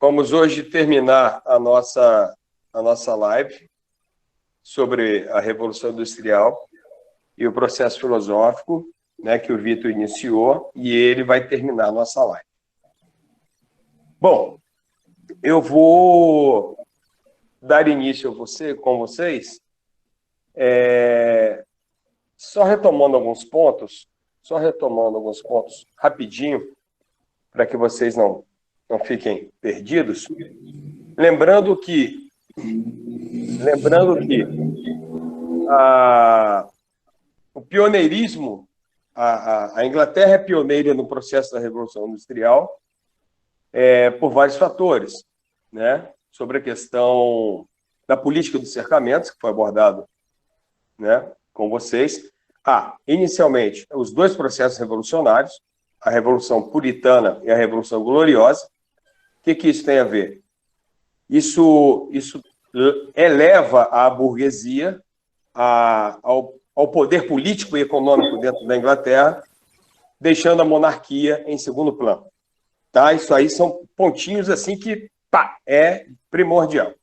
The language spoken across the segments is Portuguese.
Vamos hoje terminar a nossa live sobre a Revolução Industrial e o processo filosófico, né, que o Vitor iniciou, e ele vai terminar a nossa live. Bom, eu vou dar início com vocês, só retomando alguns pontos rapidinho, para que vocês não fiquem perdidos. Lembrando que o pioneirismo, a Inglaterra é pioneira no processo da Revolução Industrial por vários fatores, né? Sobre a questão da política dos cercamentos, que foi abordado, né, com vocês. Inicialmente, os dois processos revolucionários, a Revolução Puritana e a Revolução Gloriosa. O que isso tem a ver? Isso eleva a burguesia ao poder político e econômico dentro da Inglaterra, deixando a monarquia em segundo plano. Tá? Isso aí são pontinhos assim que é primordial.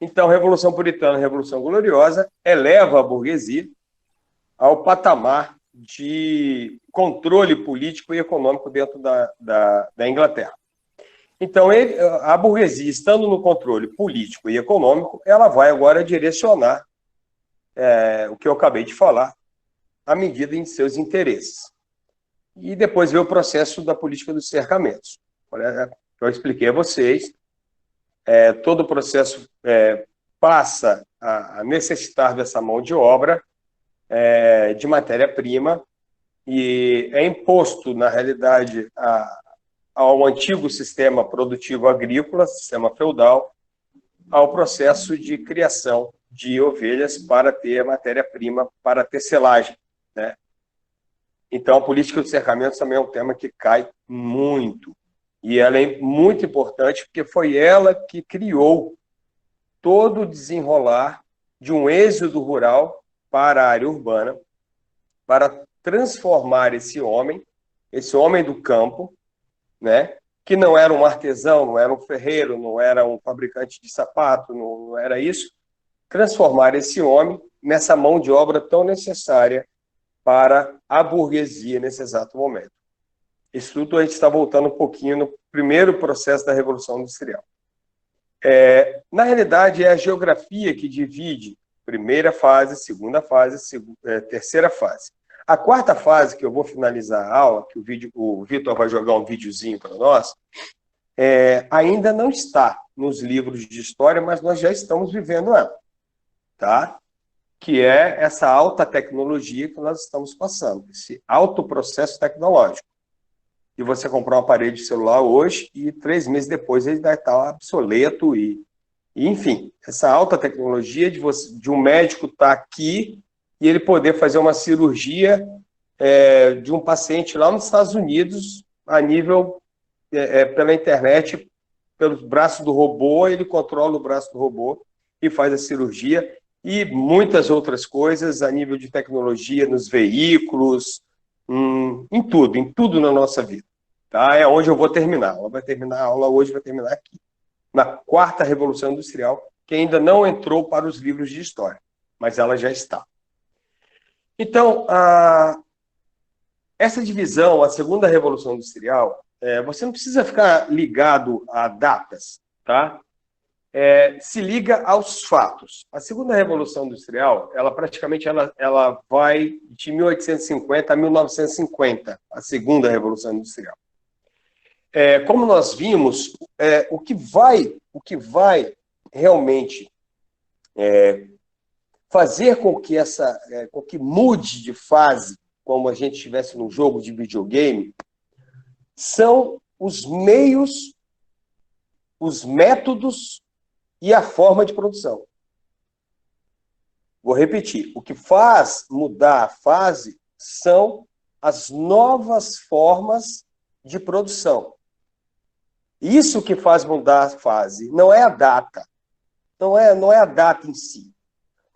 Então, Revolução Puritana e Revolução Gloriosa eleva a burguesia ao patamar de controle político e econômico dentro da Inglaterra. Então, a burguesia, estando no controle político e econômico, ela vai agora direcionar o que eu acabei de falar, à medida em seus interesses. E depois vem o processo da política dos cercamentos. Eu expliquei a vocês, todo o processo passa a necessitar dessa mão de obra, de matéria-prima, e é imposto, na realidade, ao antigo sistema produtivo agrícola, sistema feudal, ao processo de criação de ovelhas para ter matéria-prima para tecelagem, né? Então, a política dos cercamentos também é um tema que cai muito. E ela é muito importante porque foi ela que criou todo o desenrolar de um êxodo rural para a área urbana, para transformar esse homem do campo, né, que não era um artesão, não era um ferreiro, não era um fabricante de sapato, não era isso, transformar esse homem nessa mão de obra tão necessária para a burguesia nesse exato momento. Isso tudo a gente está voltando um pouquinho no primeiro processo da Revolução Industrial. Na realidade, é a geografia que divide primeira fase, segunda fase, terceira fase. A quarta fase, que eu vou finalizar a aula, que o Vitor vai jogar um videozinho para nós, ainda não está nos livros de história, mas nós já estamos vivendo ela, tá? Que é essa alta tecnologia que nós estamos passando, esse alto processo tecnológico. E você comprar um aparelho de celular hoje e 3 meses depois ele vai estar obsoleto e enfim, essa alta tecnologia de um médico estar aqui e ele poder fazer uma cirurgia de um paciente lá nos Estados Unidos, a nível, pela internet, pelos braços do robô, ele controla o braço do robô e faz a cirurgia, e muitas outras coisas a nível de tecnologia nos veículos, em tudo na nossa vida. Tá? É onde eu vou terminar. A aula hoje vai terminar aqui, na quarta Revolução Industrial, que ainda não entrou para os livros de história, mas ela já está. Então, essa divisão, a segunda Revolução Industrial, você não precisa ficar ligado a datas, tá? Se liga aos fatos. A segunda Revolução Industrial, ela praticamente ela vai de 1850 a 1950, a segunda Revolução Industrial. Como nós vimos, o que vai realmente fazer com que mude de fase, como a gente estivesse num jogo de videogame, são os meios, os métodos e a forma de produção. Vou repetir, o que faz mudar a fase são as novas formas de produção. Isso que faz mudar a fase, não é a data. Não é a data em si.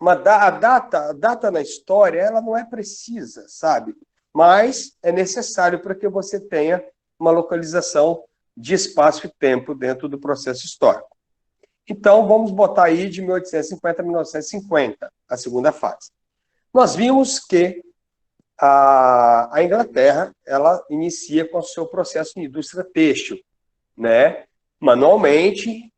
A data na história, ela não é precisa, sabe? Mas é necessário para que você tenha uma localização de espaço e tempo dentro do processo histórico. Então, vamos botar aí de 1850 a 1950, a segunda fase. Nós vimos que a Inglaterra, ela inicia com o seu processo de indústria têxtil, né? Manualmente,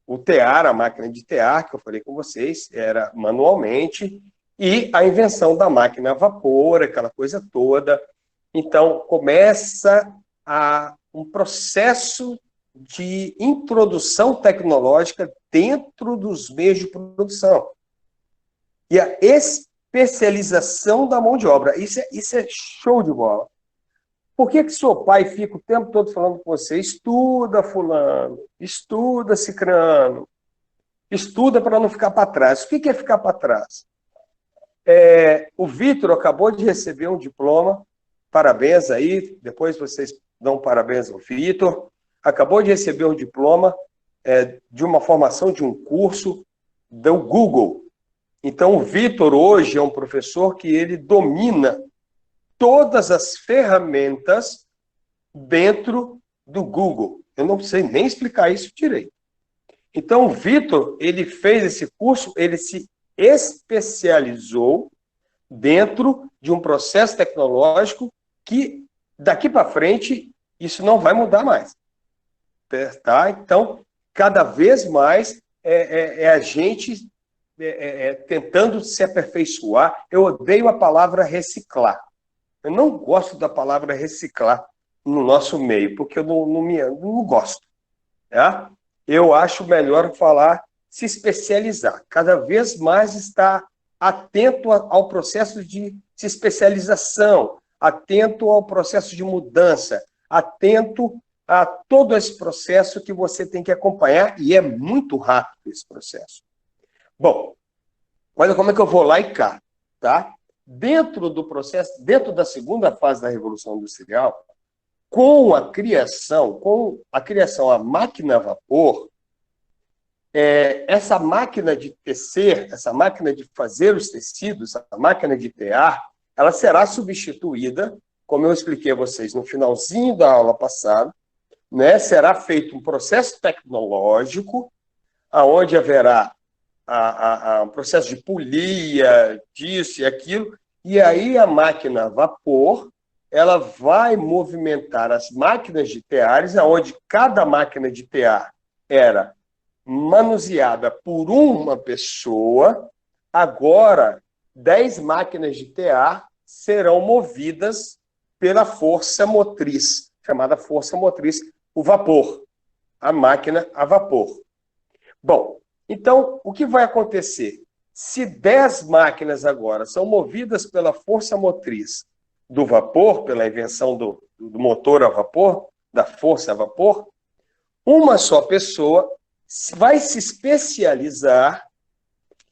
o tear, a máquina de tear, que eu falei com vocês, era manualmente, e a invenção da máquina a vapor, aquela coisa toda. Então, começa um processo de introdução tecnológica dentro dos meios de produção. E a especialização da mão de obra. Isso é show de bola. Por que seu pai fica o tempo todo falando com você? Estuda, fulano, estuda, cicrano, estuda para não ficar para trás. O que é ficar para trás? O Vitor acabou de receber um diploma, parabéns aí, depois vocês dão parabéns ao Vitor, acabou de receber um diploma de uma formação de um curso do Google. Então, o Vitor hoje é um professor que ele domina todas as ferramentas dentro do Google. Eu não sei nem explicar isso direito. Então, o Vitor, ele fez esse curso, ele se especializou dentro de um processo tecnológico que, daqui para frente, isso não vai mudar mais. Tá? Então, cada vez mais a gente tentando se aperfeiçoar. Eu odeio a palavra reciclar. Eu não gosto da palavra reciclar no nosso meio, porque eu não gosto. Tá? Eu acho melhor falar se especializar. Cada vez mais estar atento ao processo de especialização, atento ao processo de mudança, atento a todo esse processo que você tem que acompanhar, e é muito rápido esse processo. Bom, olha como é que eu vou lá e cá, tá? Dentro do processo, dentro da segunda fase da Revolução Industrial, com a criação a máquina a vapor, essa máquina de tecer, essa máquina de fazer os tecidos, a máquina de tear, ela será substituída, como eu expliquei a vocês no finalzinho da aula passada, né? Será feito um processo tecnológico, onde haverá um processo de polia, disso e aquilo, e aí a máquina a vapor, ela vai movimentar as máquinas de teares, onde cada máquina de tear era manuseada por uma pessoa, agora 10 máquinas de tear serão movidas pela força motriz, chamada força motriz, o vapor, a máquina a vapor. Bom, então, o que vai acontecer? Se 10 máquinas agora são movidas pela força motriz do vapor, pela invenção do motor a vapor, da força a vapor, uma só pessoa vai se especializar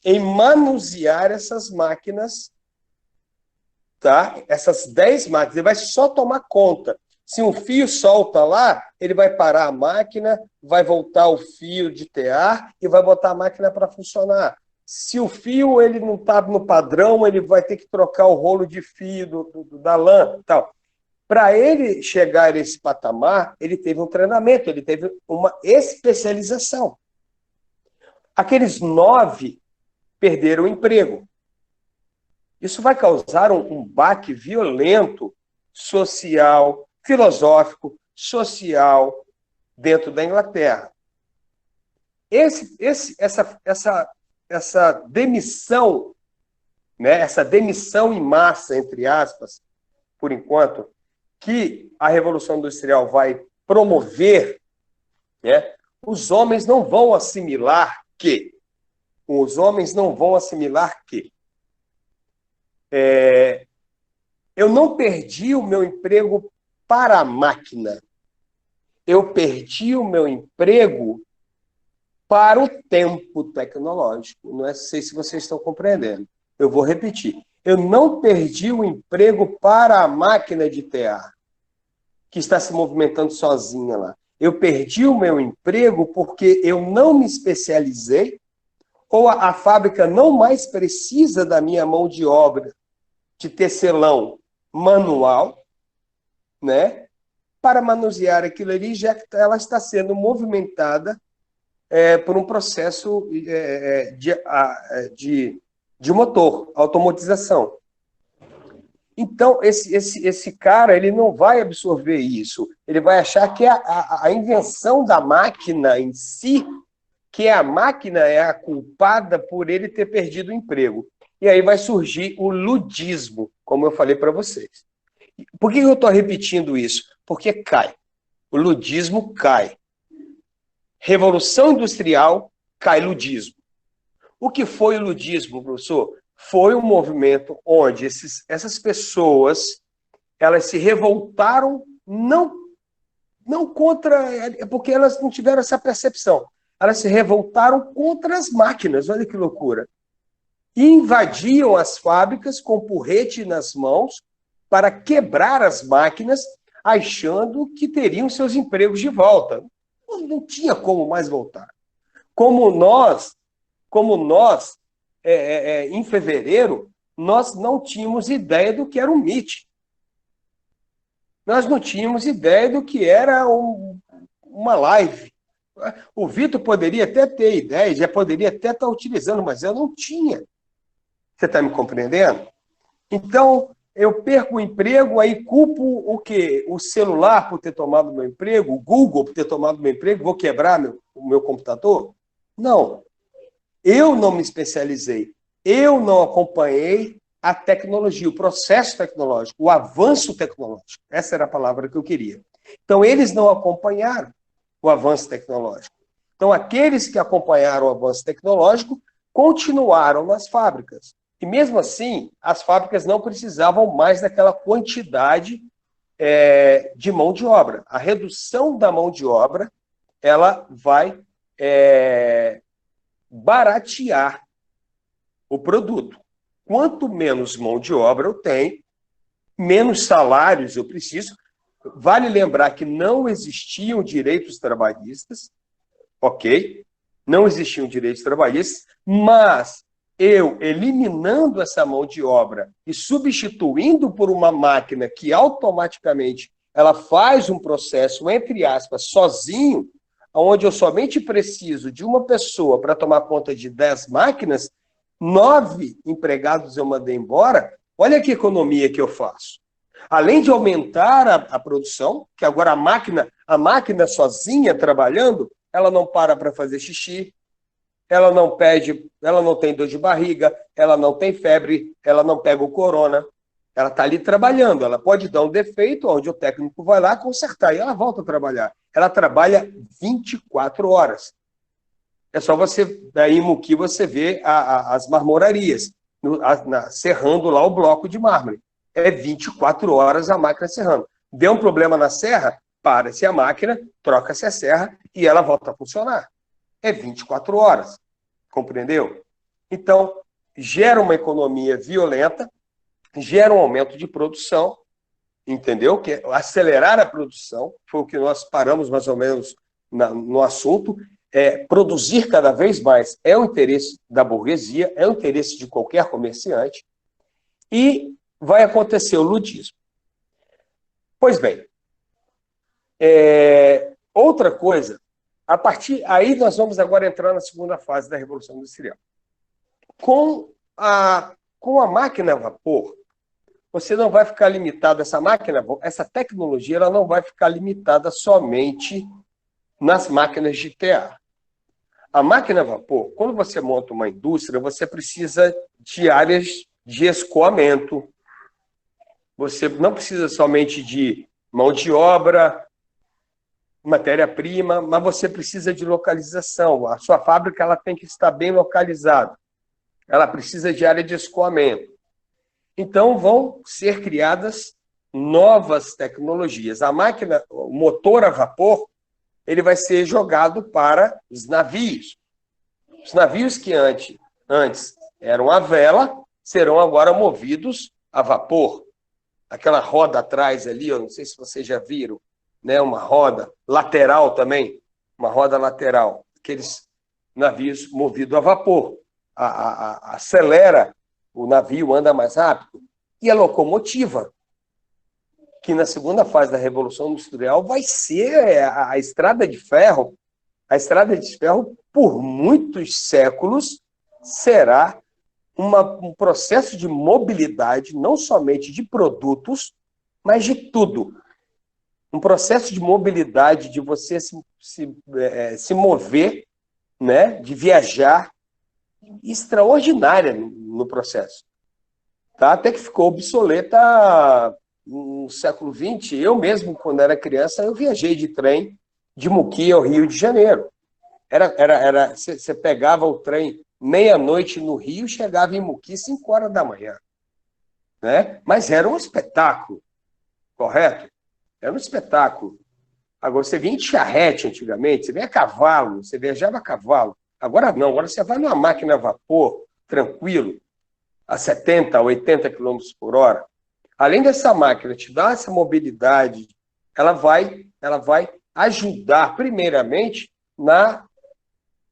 em manusear essas máquinas, tá? Essas 10 máquinas, ele vai só tomar conta. Se um fio solta lá, ele vai parar a máquina, vai voltar o fio de tear e vai botar a máquina para funcionar. Se o fio ele não está no padrão, ele vai ter que trocar o rolo de fio da lã. Tal. Para ele chegar a esse patamar, ele teve um treinamento, ele teve uma especialização. Aqueles 9 perderam o emprego. Isso vai causar um baque violento, social, filosófico, social, dentro da Inglaterra. Essa demissão, né, essa demissão em massa, entre aspas, por enquanto, que a Revolução Industrial vai promover, né, os homens não vão assimilar que eu não perdi o meu emprego para a máquina. Eu perdi o meu emprego para o tempo tecnológico. Não sei se vocês estão compreendendo. Eu vou repetir. Eu não perdi o emprego para a máquina de tear, que está se movimentando sozinha lá. Eu perdi o meu emprego porque eu não me especializei, ou a fábrica não mais precisa da minha mão de obra de tecelão manual, né? para manusear aquilo ali, já que ela está sendo movimentada por um processo de motor, automatização. Então, esse cara ele não vai absorver isso, ele vai achar que a invenção da máquina em si, que a máquina é a culpada por ele ter perdido o emprego. E aí vai surgir o ludismo, como eu falei para vocês. Por que eu estou repetindo isso? Porque cai. O ludismo cai. Revolução Industrial, cai ludismo. O que foi o ludismo, professor? Foi um movimento onde essas pessoas elas se revoltaram, não contra, porque elas não tiveram essa percepção. Elas se revoltaram contra as máquinas, olha que loucura. E invadiam as fábricas com porrete nas mãos para quebrar as máquinas, achando que teriam seus empregos de volta. Não tinha como mais voltar. Como nós em fevereiro, nós não tínhamos ideia do que era um MIT. Nós não tínhamos ideia do que era uma live. O Vitor poderia até ter ideia, já poderia até estar utilizando, mas eu não tinha. Você está me compreendendo? Então, eu perco o emprego, aí culpo o quê? O celular por ter tomado meu emprego, o Google por ter tomado meu emprego, vou quebrar o meu computador? Não. Eu não me especializei, eu não acompanhei a tecnologia, o processo tecnológico, o avanço tecnológico. Essa era a palavra que eu queria. Então, eles não acompanharam o avanço tecnológico. Então, aqueles que acompanharam o avanço tecnológico continuaram nas fábricas. E, mesmo assim, as fábricas não precisavam mais daquela quantidade de mão de obra. A redução da mão de obra ela vai baratear o produto. Quanto menos mão de obra eu tenho, menos salários eu preciso. Vale lembrar que não existiam direitos trabalhistas, ok? Não existiam direitos trabalhistas, mas eu, eliminando essa mão de obra e substituindo por uma máquina que automaticamente ela faz um processo, entre aspas, sozinho, onde eu somente preciso de uma pessoa para tomar conta de 10 máquinas, 9 empregados eu mandei embora, olha que economia que eu faço. Além de aumentar a produção, que agora a máquina sozinha trabalhando, ela não para fazer xixi, ela não tem dor de barriga, ela não tem febre, ela não pega o corona. Ela está ali trabalhando, ela pode dar um defeito, onde o técnico vai lá consertar, e ela volta a trabalhar. Ela trabalha 24 horas. É só você, daí em Muqui, você vê as marmorarias, serrando lá o bloco de mármore. É 24 horas a máquina serrando. Deu um problema na serra, para-se a máquina, troca-se a serra e ela volta a funcionar. É 24 horas. Compreendeu? Então, gera uma economia violenta, gera um aumento de produção, entendeu? Que é acelerar a produção, foi o que nós paramos mais ou menos no assunto. Produzir cada vez mais é o interesse da burguesia, é o interesse de qualquer comerciante, e vai acontecer o ludismo. Pois bem, outra coisa, aí nós vamos agora entrar na segunda fase da Revolução Industrial. Com a máquina a vapor, você não vai ficar limitado, essa tecnologia ela não vai ficar limitada somente nas máquinas de tear. A máquina a vapor, quando você monta uma indústria, você precisa de áreas de escoamento. Você não precisa somente de mão de obra, matéria-prima, mas você precisa de localização. A sua fábrica ela tem que estar bem localizada. Ela precisa de área de escoamento. Então, vão ser criadas novas tecnologias. A máquina, o motor a vapor, ele vai ser jogado para os navios. Os navios que antes eram a vela, serão agora movidos a vapor. Aquela roda atrás ali, eu não sei se vocês já viram, né, uma roda lateral também, uma roda lateral. Aqueles navios movidos a vapor. Acelera, o navio anda mais rápido. E a locomotiva, que na segunda fase da Revolução Industrial vai ser a estrada de ferro. A estrada de ferro, por muitos séculos, será um processo de mobilidade, não somente de produtos, mas de tudo. Um processo de mobilidade, de você se mover, né, de viajar, extraordinária no processo. Tá? Até que ficou obsoleta no século XX. Eu mesmo, quando era criança, eu viajei de trem de Muqui ao Rio de Janeiro. Você pegava o trem meia-noite no Rio, chegava em Muqui 5 horas da manhã. Né? Mas era um espetáculo, correto? Era um espetáculo. Agora, você vinha de charrete antigamente, você vinha a cavalo, você viajava a cavalo. Agora não, agora você vai numa máquina a vapor, tranquilo, a 70, 80 km por hora. Além dessa máquina te dar essa mobilidade, ela vai ajudar, primeiramente,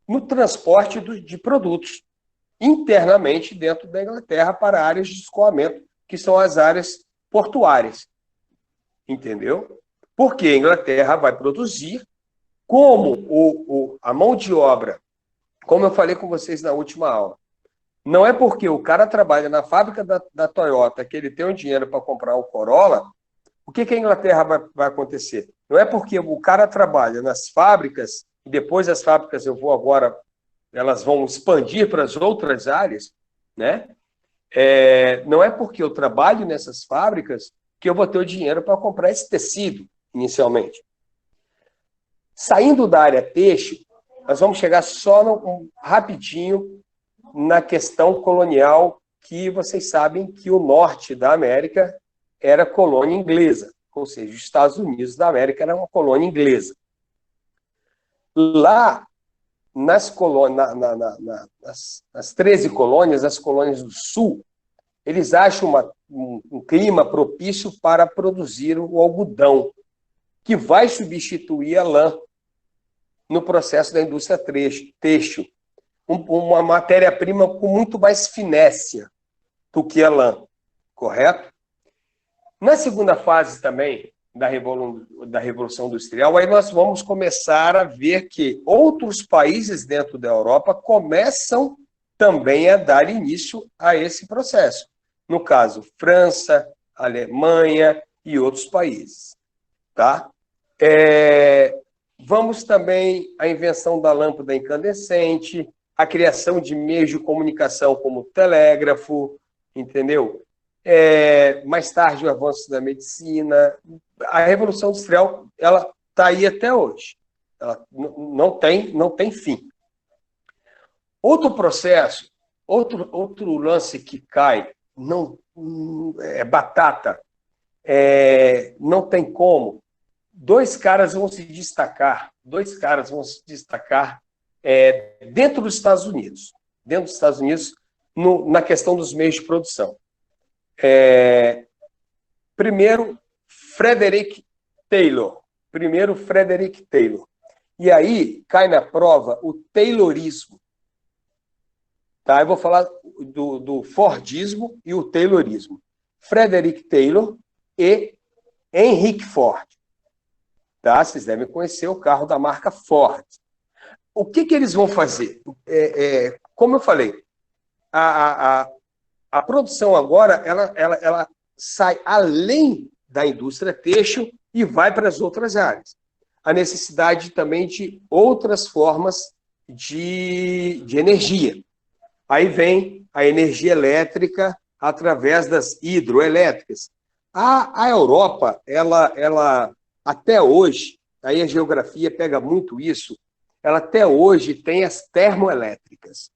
no transporte de produtos internamente dentro da Inglaterra para áreas de escoamento, que são as áreas portuárias. Entendeu? Porque a Inglaterra vai produzir, como a mão de obra, como eu falei com vocês na última aula, não é porque o cara trabalha na fábrica da Toyota que ele tem o dinheiro para comprar o Corolla. O que a Inglaterra vai acontecer? Não é porque o cara trabalha nas fábricas, e depois as fábricas elas vão expandir para as outras áreas, né? Não é porque eu trabalho nessas fábricas que eu vou ter o dinheiro para comprar esse tecido, inicialmente. Saindo da área têxtil, nós vamos chegar só rapidinho na questão colonial, que vocês sabem que o norte da América era colônia inglesa, ou seja, os Estados Unidos da América era uma colônia inglesa. Lá, nas 13 colônias, as colônias do sul, eles acham um clima propício para produzir o algodão, que vai substituir a lã no processo da indústria têxtil. Uma matéria-prima com muito mais finesse do que a lã, correto? Na segunda fase também da Revolução Industrial, aí nós vamos começar a ver que outros países dentro da Europa começam também a dar início a esse processo. No caso, França, Alemanha e outros países. Tá? Vamos também à invenção da lâmpada incandescente, a criação de meios de comunicação como o telégrafo, entendeu? Mais tarde, o avanço da medicina. A Revolução Industrial ela está aí até hoje. Ela não tem fim. Outro processo, outro lance que cai, não é batata, não tem como. Dois caras vão se destacar dentro dos Estados Unidos. Na questão dos meios de produção. Primeiro, Frederick Taylor. E aí cai na prova o Taylorismo. Tá? Eu vou falar do Fordismo e o Taylorismo. Frederick Taylor e Henry Ford. Tá? Vocês devem conhecer o carro da marca Ford. O que eles vão fazer? Como eu falei, a produção agora ela sai além da indústria têxtil e vai para as outras áreas. A necessidade também de outras formas de energia. Aí vem a energia elétrica através das hidroelétricas. A Europa, ela até hoje, aí a geografia pega muito isso, ela até hoje tem as termoelétricas.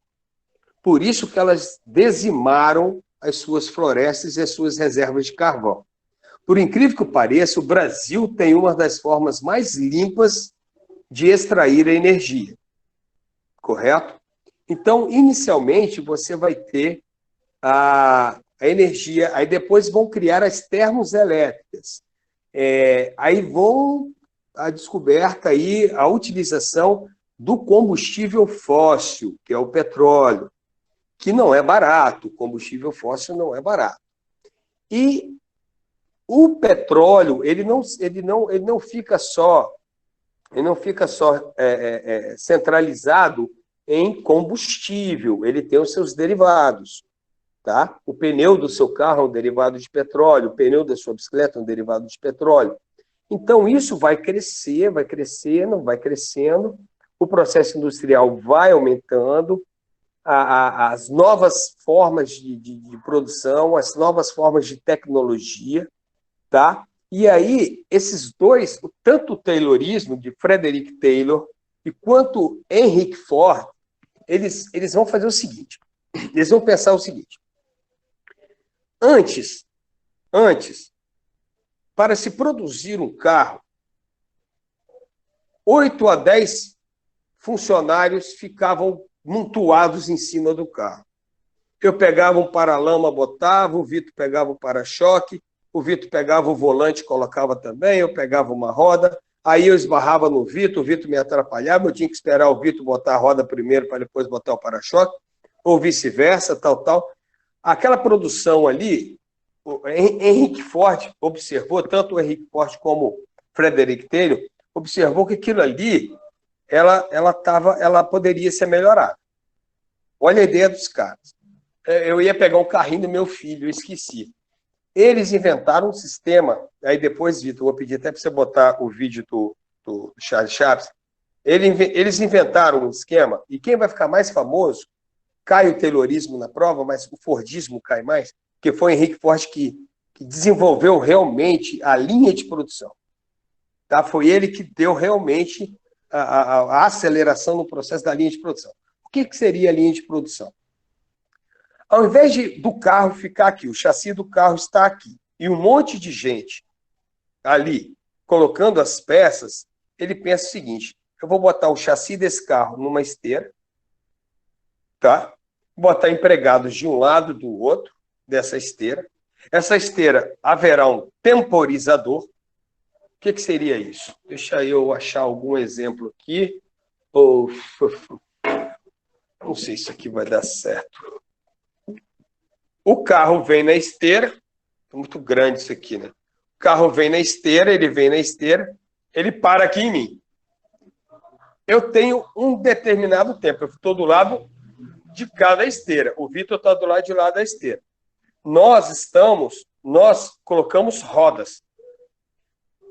Por isso que elas dizimaram as suas florestas e as suas reservas de carvão. Por incrível que pareça, o Brasil tem uma das formas mais limpas de extrair a energia. Correto? Então, inicialmente, você vai ter a energia, aí depois vão criar as termoelétricas. Aí vão a descoberta, aí, a utilização do combustível fóssil, que é o petróleo, que não é barato, o combustível fóssil não é barato. E o petróleo, ele não fica só centralizado em combustível, ele tem os seus derivados. Tá? O pneu do seu carro é um derivado de petróleo, o pneu da sua bicicleta é um derivado de petróleo. Então, isso vai crescer, vai crescendo, vai crescendo, o processo industrial vai aumentando, as novas formas de produção, as novas formas de tecnologia, tá? E aí, esses dois, tanto o Taylorismo, de Frederick Taylor, e quanto Henry Ford, eles vão fazer o seguinte, eles vão pensar o seguinte, antes, para se produzir um carro, 8 a 10 funcionários ficavam montuados em cima do carro. Eu pegava um paralama, botava, o Vitor pegava o para-choque, o Vitor pegava o volante, colocava também, eu pegava uma roda, aí eu esbarrava no Vitor, o Vitor me atrapalhava, eu tinha que esperar o Vitor botar a roda primeiro para depois botar o para-choque, ou vice-versa, tal. Aquela produção ali, Henry Ford observou, tanto o Henry Ford como o Frederick Taylor, observou que aquilo ali, ela poderia ser melhorada. Olha a ideia dos caras. Eu ia pegar um carrinho do meu filho, eu esqueci. Eles inventaram um sistema, aí depois, Vitor, vou pedir até para você botar o vídeo do Charles Chaplin, eles inventaram um esquema, e quem vai ficar mais famoso, cai o Taylorismo na prova, mas o Fordismo cai mais, porque foi o Henry Ford que desenvolveu realmente a linha de produção. Tá? Foi ele que deu realmente a aceleração no processo da linha de produção. O que seria a linha de produção? Ao invés do carro ficar aqui, o chassi do carro está aqui, e um monte de gente ali colocando as peças, ele pensa o seguinte, eu vou botar o chassi desse carro numa esteira, tá? Botar empregados de um lado do outro, dessa esteira. Essa esteira haverá um temporizador. O que seria isso? Deixa eu achar algum exemplo aqui. Não sei se isso aqui vai dar certo. O carro vem na esteira. É muito grande isso aqui, né? O carro vem na esteira, ele para aqui em mim. Eu tenho um determinado tempo. Eu estou do lado de cada esteira. O Vitor está do lado de lá da esteira. Nós colocamos rodas.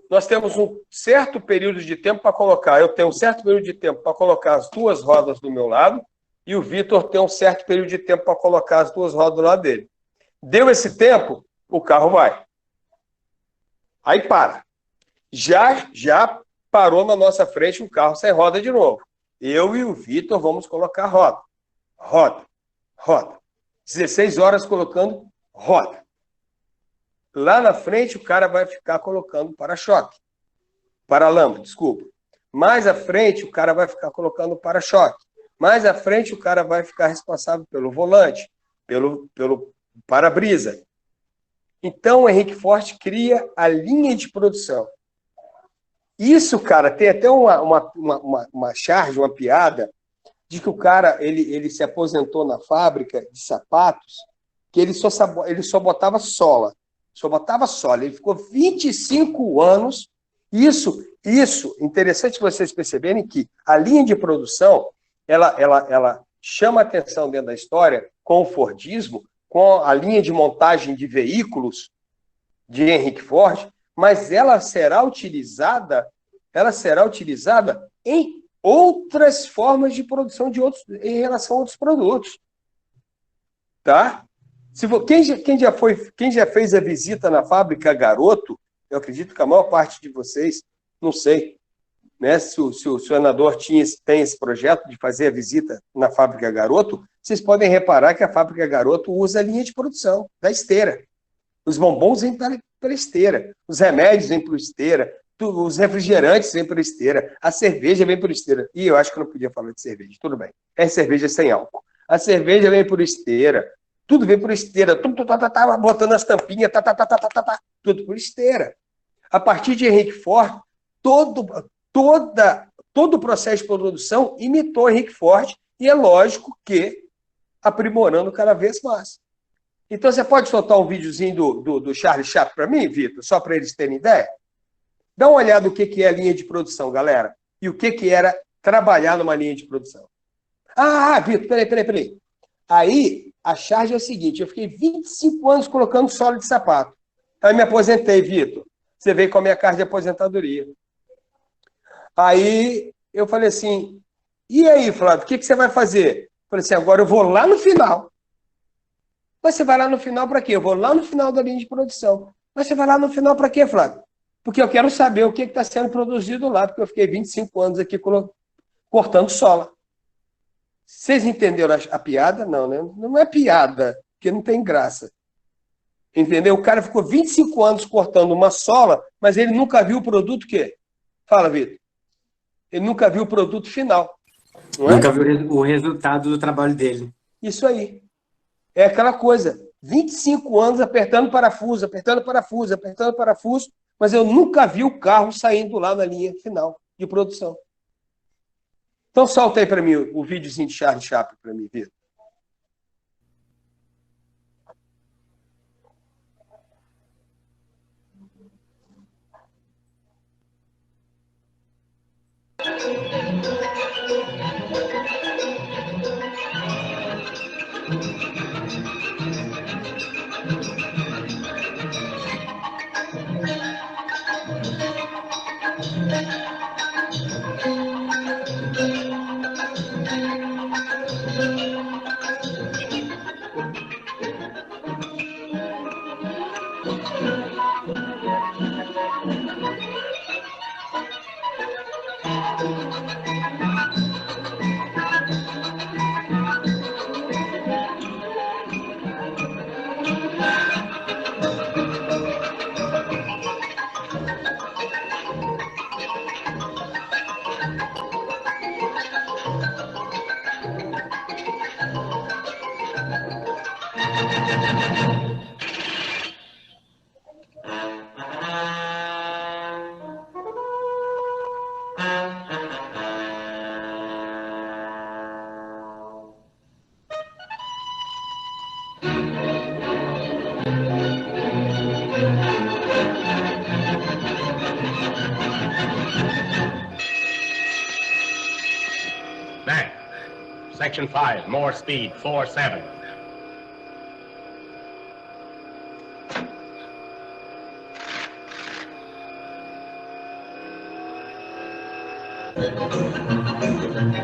Nós temos um certo período de tempo para colocar. Eu tenho um certo período de tempo para colocar as duas rodas do meu lado e o Vitor tem um certo período de tempo para colocar as duas rodas do lado dele. Deu esse tempo, o carro vai. Aí para. Já parou na nossa frente um carro sem roda de novo. Eu e o Vitor vamos colocar roda. Roda. 16 horas colocando roda. Lá na frente, o cara vai ficar colocando para-choque. Para-lama, desculpa. Mais à frente, o cara vai ficar colocando para-choque. Mais à frente, o cara vai ficar responsável pelo volante, pelo para-brisa. Então, o Henry Ford cria a linha de produção. Isso, cara, tem até uma charge, uma piada, de que o cara ele se aposentou na fábrica de sapatos, que ele só botava sola. Ele ficou 25 anos. Isso, interessante vocês perceberem que a linha de produção, ela chama atenção dentro da história com o Fordismo, com a linha de montagem de veículos de Henry Ford, mas ela será utilizada em outras formas de produção em relação a outros produtos. Tá? Quem já fez a visita na fábrica Garoto, eu acredito que a maior parte de vocês, não sei, né, se o senador tem esse projeto de fazer a visita na fábrica Garoto, vocês podem reparar que a fábrica Garoto usa a linha de produção da esteira. Os bombons vêm pela esteira, os remédios vêm por esteira, os refrigerantes vêm por esteira, a cerveja vem por esteira. E eu acho que eu não podia falar de cerveja, tudo bem. É cerveja sem álcool. A cerveja vem por esteira, tudo vem por esteira, botando as tampinhas, tudo por esteira. A partir de Henry Ford, todo o processo de produção imitou Henry Ford, e é lógico que aprimorando cada vez mais. Então, você pode soltar um videozinho do Charlie Chaplin para mim, Vitor, só para eles terem ideia? Dá uma olhada no que é a linha de produção, galera, e o que era trabalhar numa linha de produção. Vitor, peraí. Aí, a charge é o seguinte, eu fiquei 25 anos colocando sola de sapato. Aí me aposentei, Vitor. Você veio com a minha carta de aposentadoria. Aí, eu falei assim, e aí, Flávio, o que você vai fazer? Eu falei assim, agora eu vou lá no final. Mas você vai lá no final para quê? Eu vou lá no final da linha de produção. Mas você vai lá no final para quê, Flávio? Porque eu quero saber o que está sendo produzido lá, porque eu fiquei 25 anos aqui cortando sola. Vocês entenderam a piada? Não, né? Não é piada, porque não tem graça. Entendeu? O cara ficou 25 anos cortando uma sola, mas ele nunca viu o produto quê? Fala, Vitor. Ele nunca viu o produto final. Não é? Nunca viu o resultado do trabalho dele. Isso aí. É aquela coisa. 25 anos apertando parafuso, mas eu nunca vi o carro saindo lá na linha final de produção. Então solta aí para mim o videozinho de Charlie Chaplin para mim, Vitor. Back. Section 5, more speed, 4-7.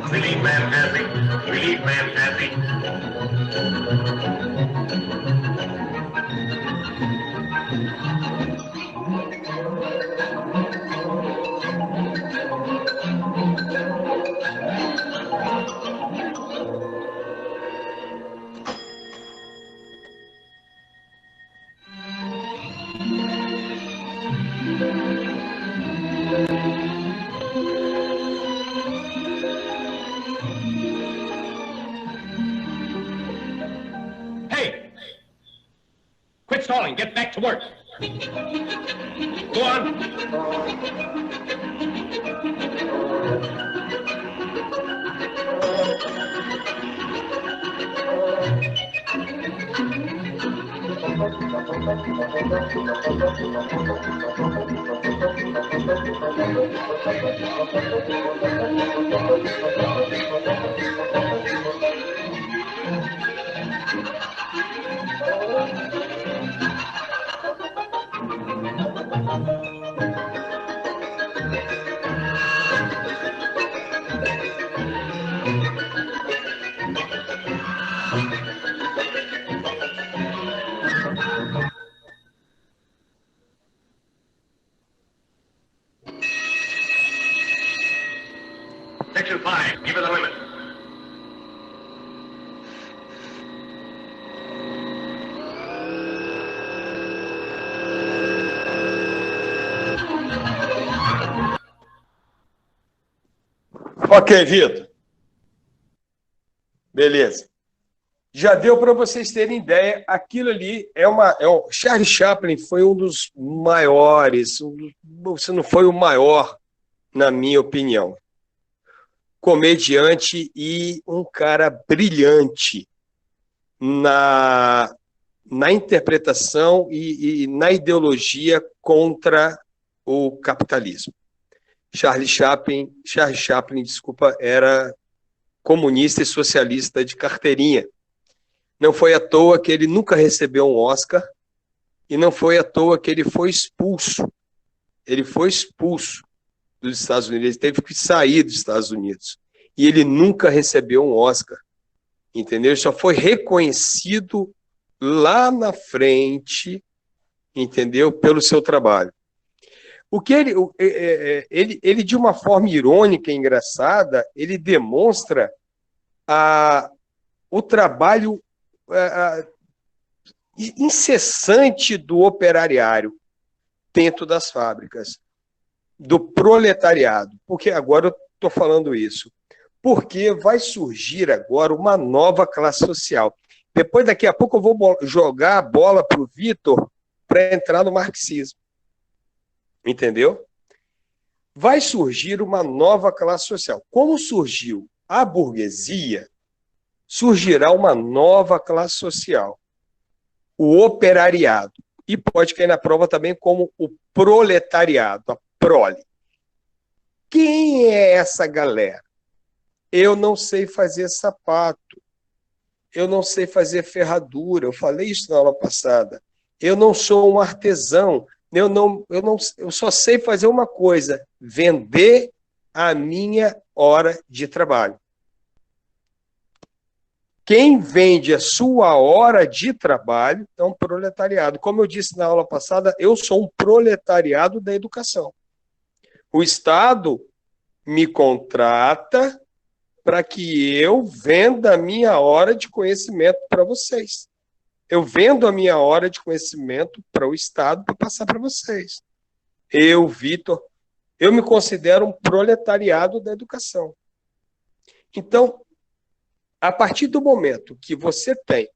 Relief man passing. Relief man passing. Hey! Quit stalling. Get back to work. Go on. Section 5, give her the limit. Ok, Vitor. Beleza. Já deu para vocês terem ideia, aquilo ali Charlie Chaplin foi um dos maiores, se não foi o maior, na minha opinião. Comediante e um cara brilhante na interpretação e na ideologia contra o capitalismo. Charles Chaplin, desculpa, era comunista e socialista de carteirinha. Não foi à toa que ele nunca recebeu um Oscar e não foi à toa que ele foi expulso. Ele foi expulso dos Estados Unidos, ele teve que sair dos Estados Unidos. E ele nunca recebeu um Oscar, entendeu? Ele só foi reconhecido lá na frente, entendeu? Pelo seu trabalho. O que ele de uma forma irônica e engraçada, ele demonstra o trabalho incessante do operariado dentro das fábricas, do proletariado. Porque agora eu estou falando isso? Porque vai surgir agora uma nova classe social. Depois, daqui a pouco, eu vou jogar a bola para o Vitor para entrar no marxismo. Entendeu? Vai surgir uma nova classe social. Como surgiu a burguesia, surgirá uma nova classe social. O operariado. E pode cair na prova também como o proletariado, a prole. Quem é essa galera? Eu não sei fazer sapato. Eu não sei fazer ferradura. Eu falei isso na aula passada. Eu não sou um artesão. Eu só sei fazer uma coisa: vender a minha hora de trabalho. Quem vende a sua hora de trabalho é um proletariado. Como eu disse na aula passada, eu sou um proletariado da educação. O Estado me contrata para que eu venda a minha hora de conhecimento para vocês. Eu vendo a minha hora de conhecimento para o Estado para passar para vocês. Eu, Vitor, eu me considero um proletariado da educação. Então, a partir do momento que você tem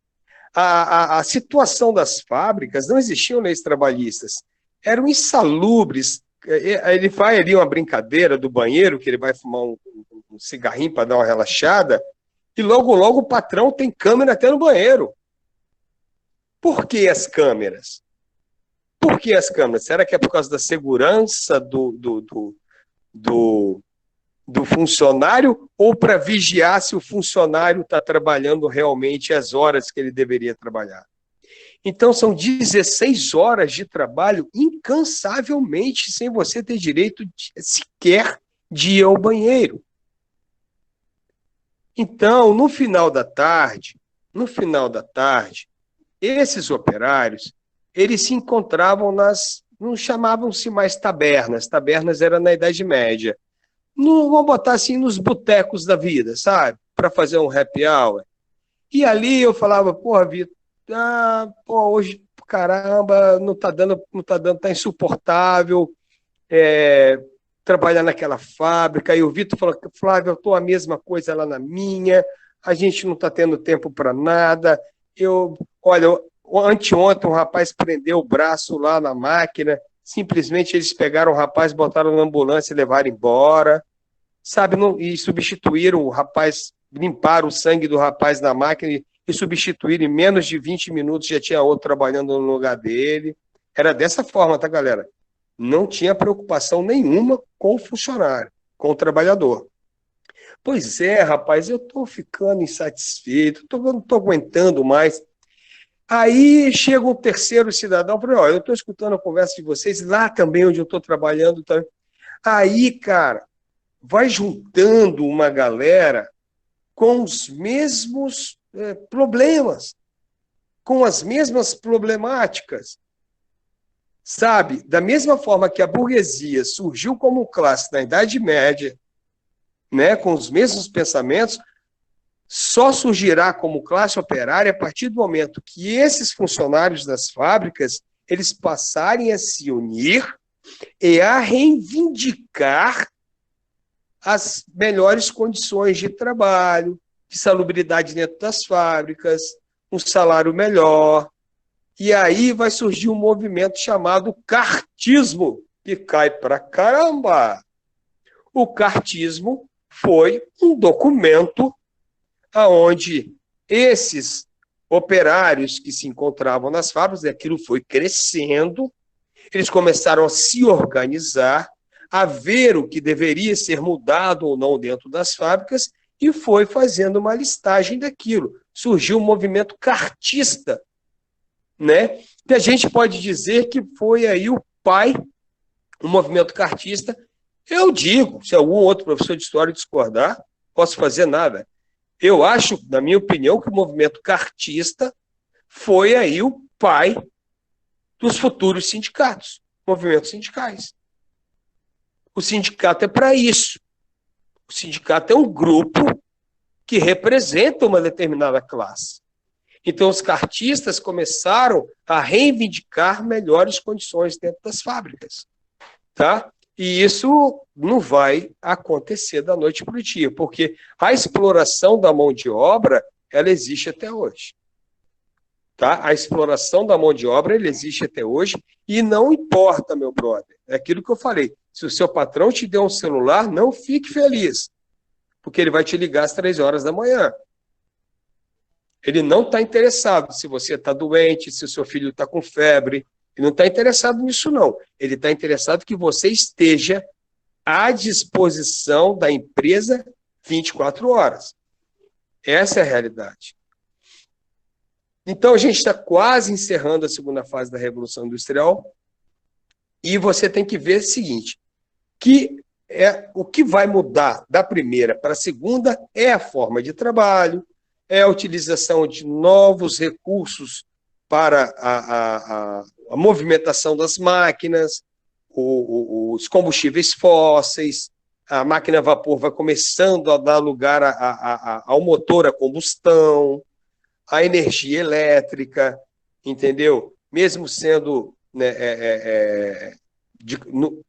a situação das fábricas, não existiam leis trabalhistas, eram insalubres. Ele vai ali uma brincadeira do banheiro, que ele vai fumar um cigarrinho para dar uma relaxada, e logo, logo o patrão tem câmera até no banheiro. Por que as câmeras? Por que as câmeras? Será que é por causa da segurança do funcionário ou para vigiar se o funcionário está trabalhando realmente as horas que ele deveria trabalhar? Então, são 16 horas de trabalho incansavelmente, sem você ter direito sequer de ir ao banheiro. Então, no final da tarde, esses operários, eles se encontravam não chamavam-se mais tabernas era na Idade Média. Não vou botar assim nos botecos da vida, sabe? Para fazer um happy hour. E ali eu falava, porra, Vitor, hoje, caramba, não tá dando, tá insuportável trabalhar naquela fábrica. E o Vitor falou, Flávio, eu tô a mesma coisa lá na minha, a gente não tá tendo tempo para nada. Olha, anteontem um rapaz prendeu o braço lá na máquina, simplesmente eles pegaram o rapaz, botaram na ambulância e levaram embora, sabe? E substituíram o rapaz, limparam o sangue do rapaz na máquina e substituíram em menos de 20 minutos, já tinha outro trabalhando no lugar dele. Era dessa forma, tá, galera? Não tinha preocupação nenhuma com o funcionário, com o trabalhador. Pois é, rapaz, eu estou ficando insatisfeito, não estou aguentando mais. Aí chega um terceiro cidadão e fala, eu estou escutando a conversa de vocês, lá também onde eu estou trabalhando. Também. Aí, cara, vai juntando uma galera com os mesmos problemas, com as mesmas problemáticas. Sabe, da mesma forma que a burguesia surgiu como classe na Idade Média, né, com os mesmos pensamentos, só surgirá como classe operária a partir do momento que esses funcionários das fábricas eles passarem a se unir e a reivindicar as melhores condições de trabalho, de salubridade dentro das fábricas, um salário melhor. E aí vai surgir um movimento chamado cartismo, que cai pra caramba. O cartismo foi um documento onde esses operários que se encontravam nas fábricas, e aquilo foi crescendo, eles começaram a se organizar, a ver o que deveria ser mudado ou não dentro das fábricas, e foi fazendo uma listagem daquilo. Surgiu um movimento cartista, né? Que a gente pode dizer que foi aí o pai, o movimento cartista. Eu digo, se algum outro professor de história discordar, posso fazer nada. Eu acho, na minha opinião, que o movimento cartista foi aí o pai dos futuros sindicatos, movimentos sindicais. O sindicato é para isso. O sindicato é um grupo que representa uma determinada classe. Então, os cartistas começaram a reivindicar melhores condições dentro das fábricas. Tá? E isso não vai acontecer da noite para o dia, porque a exploração da mão de obra, ela existe até hoje. Tá? A exploração da mão de obra, ela existe até hoje, e não importa, meu brother, é aquilo que eu falei, se o seu patrão te deu um celular, não fique feliz, porque ele vai te ligar às 3 horas da manhã. Ele não está interessado se você está doente, se o seu filho está com febre. Ele não está interessado nisso, não. Ele está interessado que você esteja à disposição da empresa 24 horas. Essa é a realidade. Então, a gente está quase encerrando a segunda fase da Revolução Industrial e você tem que ver o seguinte, que o que vai mudar da primeira para a segunda é a forma de trabalho, é a utilização de novos recursos para a movimentação das máquinas, os combustíveis fósseis, a máquina a vapor vai começando a dar lugar ao motor a combustão, a energia elétrica, entendeu? Mesmo sendo né,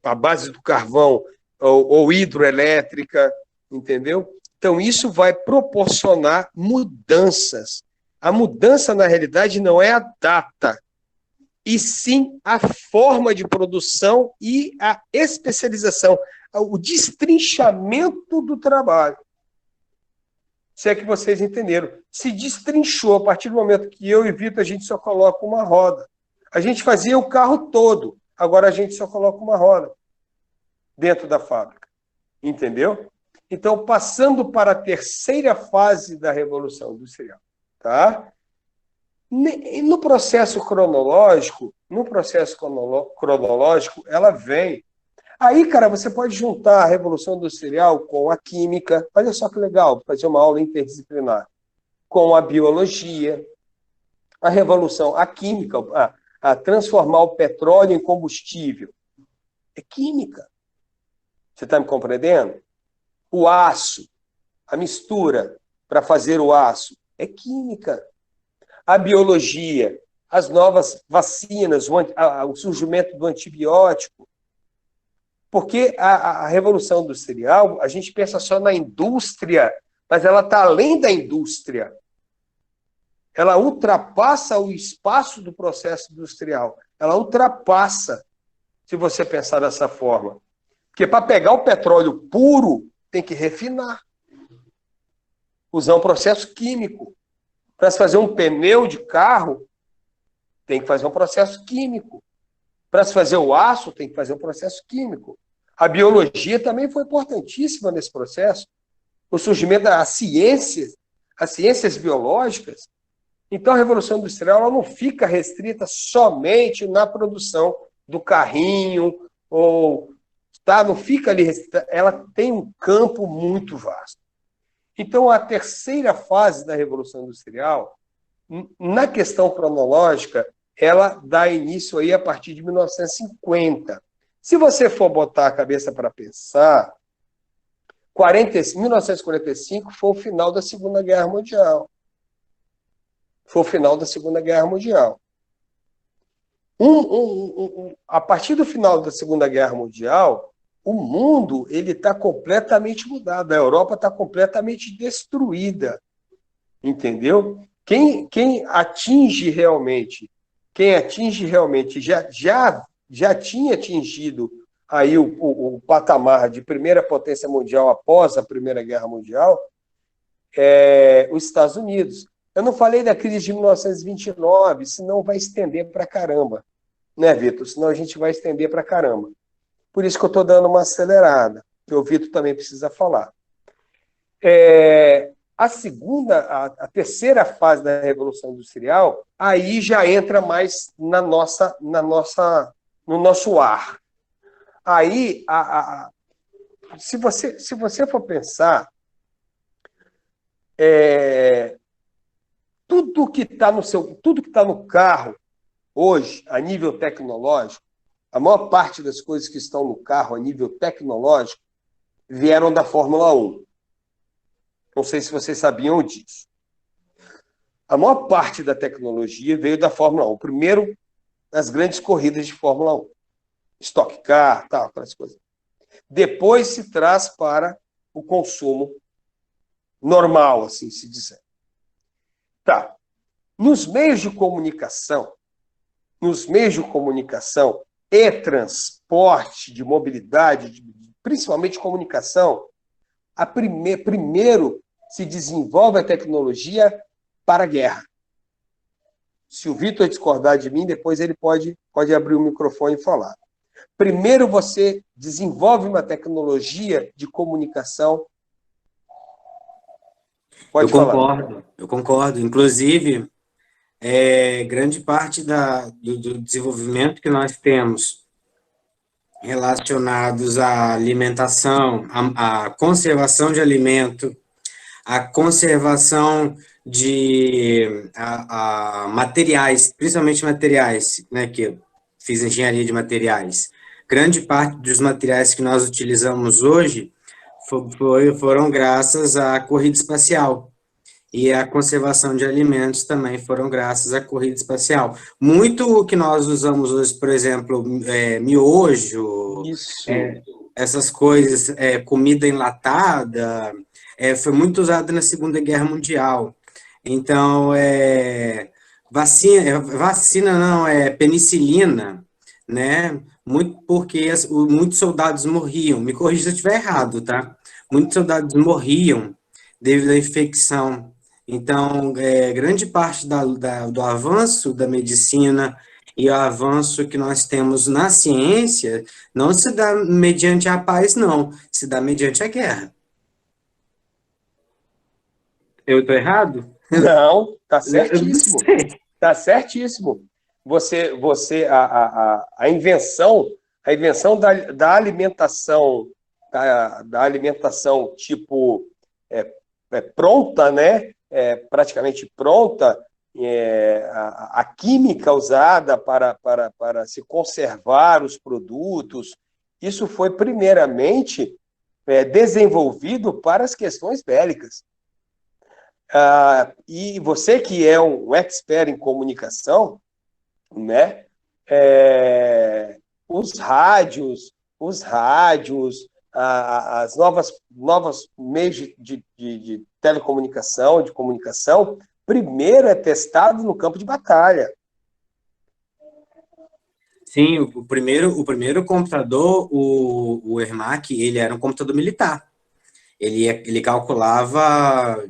a base do carvão ou hidroelétrica, entendeu? Então, isso vai proporcionar mudanças. A mudança, na realidade, não é a data, e sim a forma de produção e a especialização, o destrinchamento do trabalho. Se é que vocês entenderam. Se destrinchou a partir do momento que eu e Vitor, a gente só coloca uma roda. A gente fazia o carro todo, agora a gente só coloca uma roda dentro da fábrica. Entendeu? Então, passando para a terceira fase da Revolução Industrial. Tá? No processo cronológico, ela vem. Aí, cara, você pode juntar a Revolução Industrial com a química, olha só que legal, fazer uma aula interdisciplinar, com a biologia, a química, a transformar o petróleo em combustível. É química. Você está me compreendendo? O aço, a mistura para fazer o aço, é química. A biologia, as novas vacinas, o surgimento do antibiótico. Porque a Revolução Industrial, a gente pensa só na indústria, mas ela está além da indústria. Ela ultrapassa o espaço do processo industrial. Ela ultrapassa, se você pensar dessa forma. Porque para pegar o petróleo puro, tem que refinar. Usar um processo químico. Para se fazer um pneu de carro, tem que fazer um processo químico. Para se fazer o aço, tem que fazer um processo químico. A biologia também foi importantíssima nesse processo. O surgimento das ciências, as ciências biológicas. Então, a Revolução Industrial ela não fica restrita somente na produção do carrinho, ou não fica ali restrita, ela tem um campo muito vasto. Então, a terceira fase da Revolução Industrial, na questão cronológica, ela dá início aí a partir de 1950. Se você for botar a cabeça para pensar, 1945 foi o final da Segunda Guerra Mundial. Foi o final da Segunda Guerra Mundial. A partir do final da Segunda Guerra Mundial, o mundo ele está completamente mudado. A Europa está completamente destruída. Entendeu? Quem atinge realmente já tinha atingido aí o patamar de primeira potência mundial após a Primeira Guerra Mundial, os Estados Unidos. Eu não falei da crise de 1929, senão vai estender para caramba, né, Vitor? Senão a gente vai estender para caramba. Por isso que eu estou dando uma acelerada, que o Vitor também precisa falar. A terceira fase da Revolução Industrial, aí já entra mais no nosso ar. Aí, se você for pensar, tudo que está no carro hoje, a nível tecnológico, a maior parte das coisas que estão no carro a nível tecnológico vieram da Fórmula 1. Não sei se vocês sabiam disso. A maior parte da tecnologia veio da Fórmula 1. Primeiro, nas grandes corridas de Fórmula 1. Stock Car, tal, aquelas coisas. Depois se traz para o consumo normal, assim se dizer. Tá. Nos meios de comunicação e transporte, de mobilidade, principalmente comunicação, primeiro se desenvolve a tecnologia para a guerra. Se o Vitor discordar de mim, depois ele pode abrir o microfone e falar. Primeiro você desenvolve uma tecnologia de comunicação. Pode falar. Eu concordo. Inclusive, grande parte do desenvolvimento que nós temos relacionados à alimentação, à conservação de alimento, à conservação de materiais, principalmente materiais, né, que eu fiz engenharia de materiais. Grande parte dos materiais que nós utilizamos hoje foram graças à corrida espacial. E a conservação de alimentos também foram graças à corrida espacial. Muito que nós usamos hoje, por exemplo, miojo, essas coisas, comida enlatada, foi muito usado na Segunda Guerra Mundial. Então, vacina não, penicilina, né? Porque muitos soldados morriam. Me corrija se eu estiver errado, tá? Muitos soldados morriam devido à infecção. Então, grande parte do avanço da medicina e o avanço que nós temos na ciência não se dá mediante a paz, não. Se dá mediante a guerra. Eu estou errado? Não, está certíssimo. Está certíssimo. A invenção da alimentação, da alimentação tipo pronta, né? Praticamente pronta, a química usada para se conservar os produtos, isso foi primeiramente desenvolvido para as questões bélicas. E você que é um expert em comunicação, né? Os rádios, as novas meios de telecomunicação, de comunicação, primeiro é testado no campo de batalha. Sim, o primeiro computador, o Ermac, ele era um computador militar. Ele calculava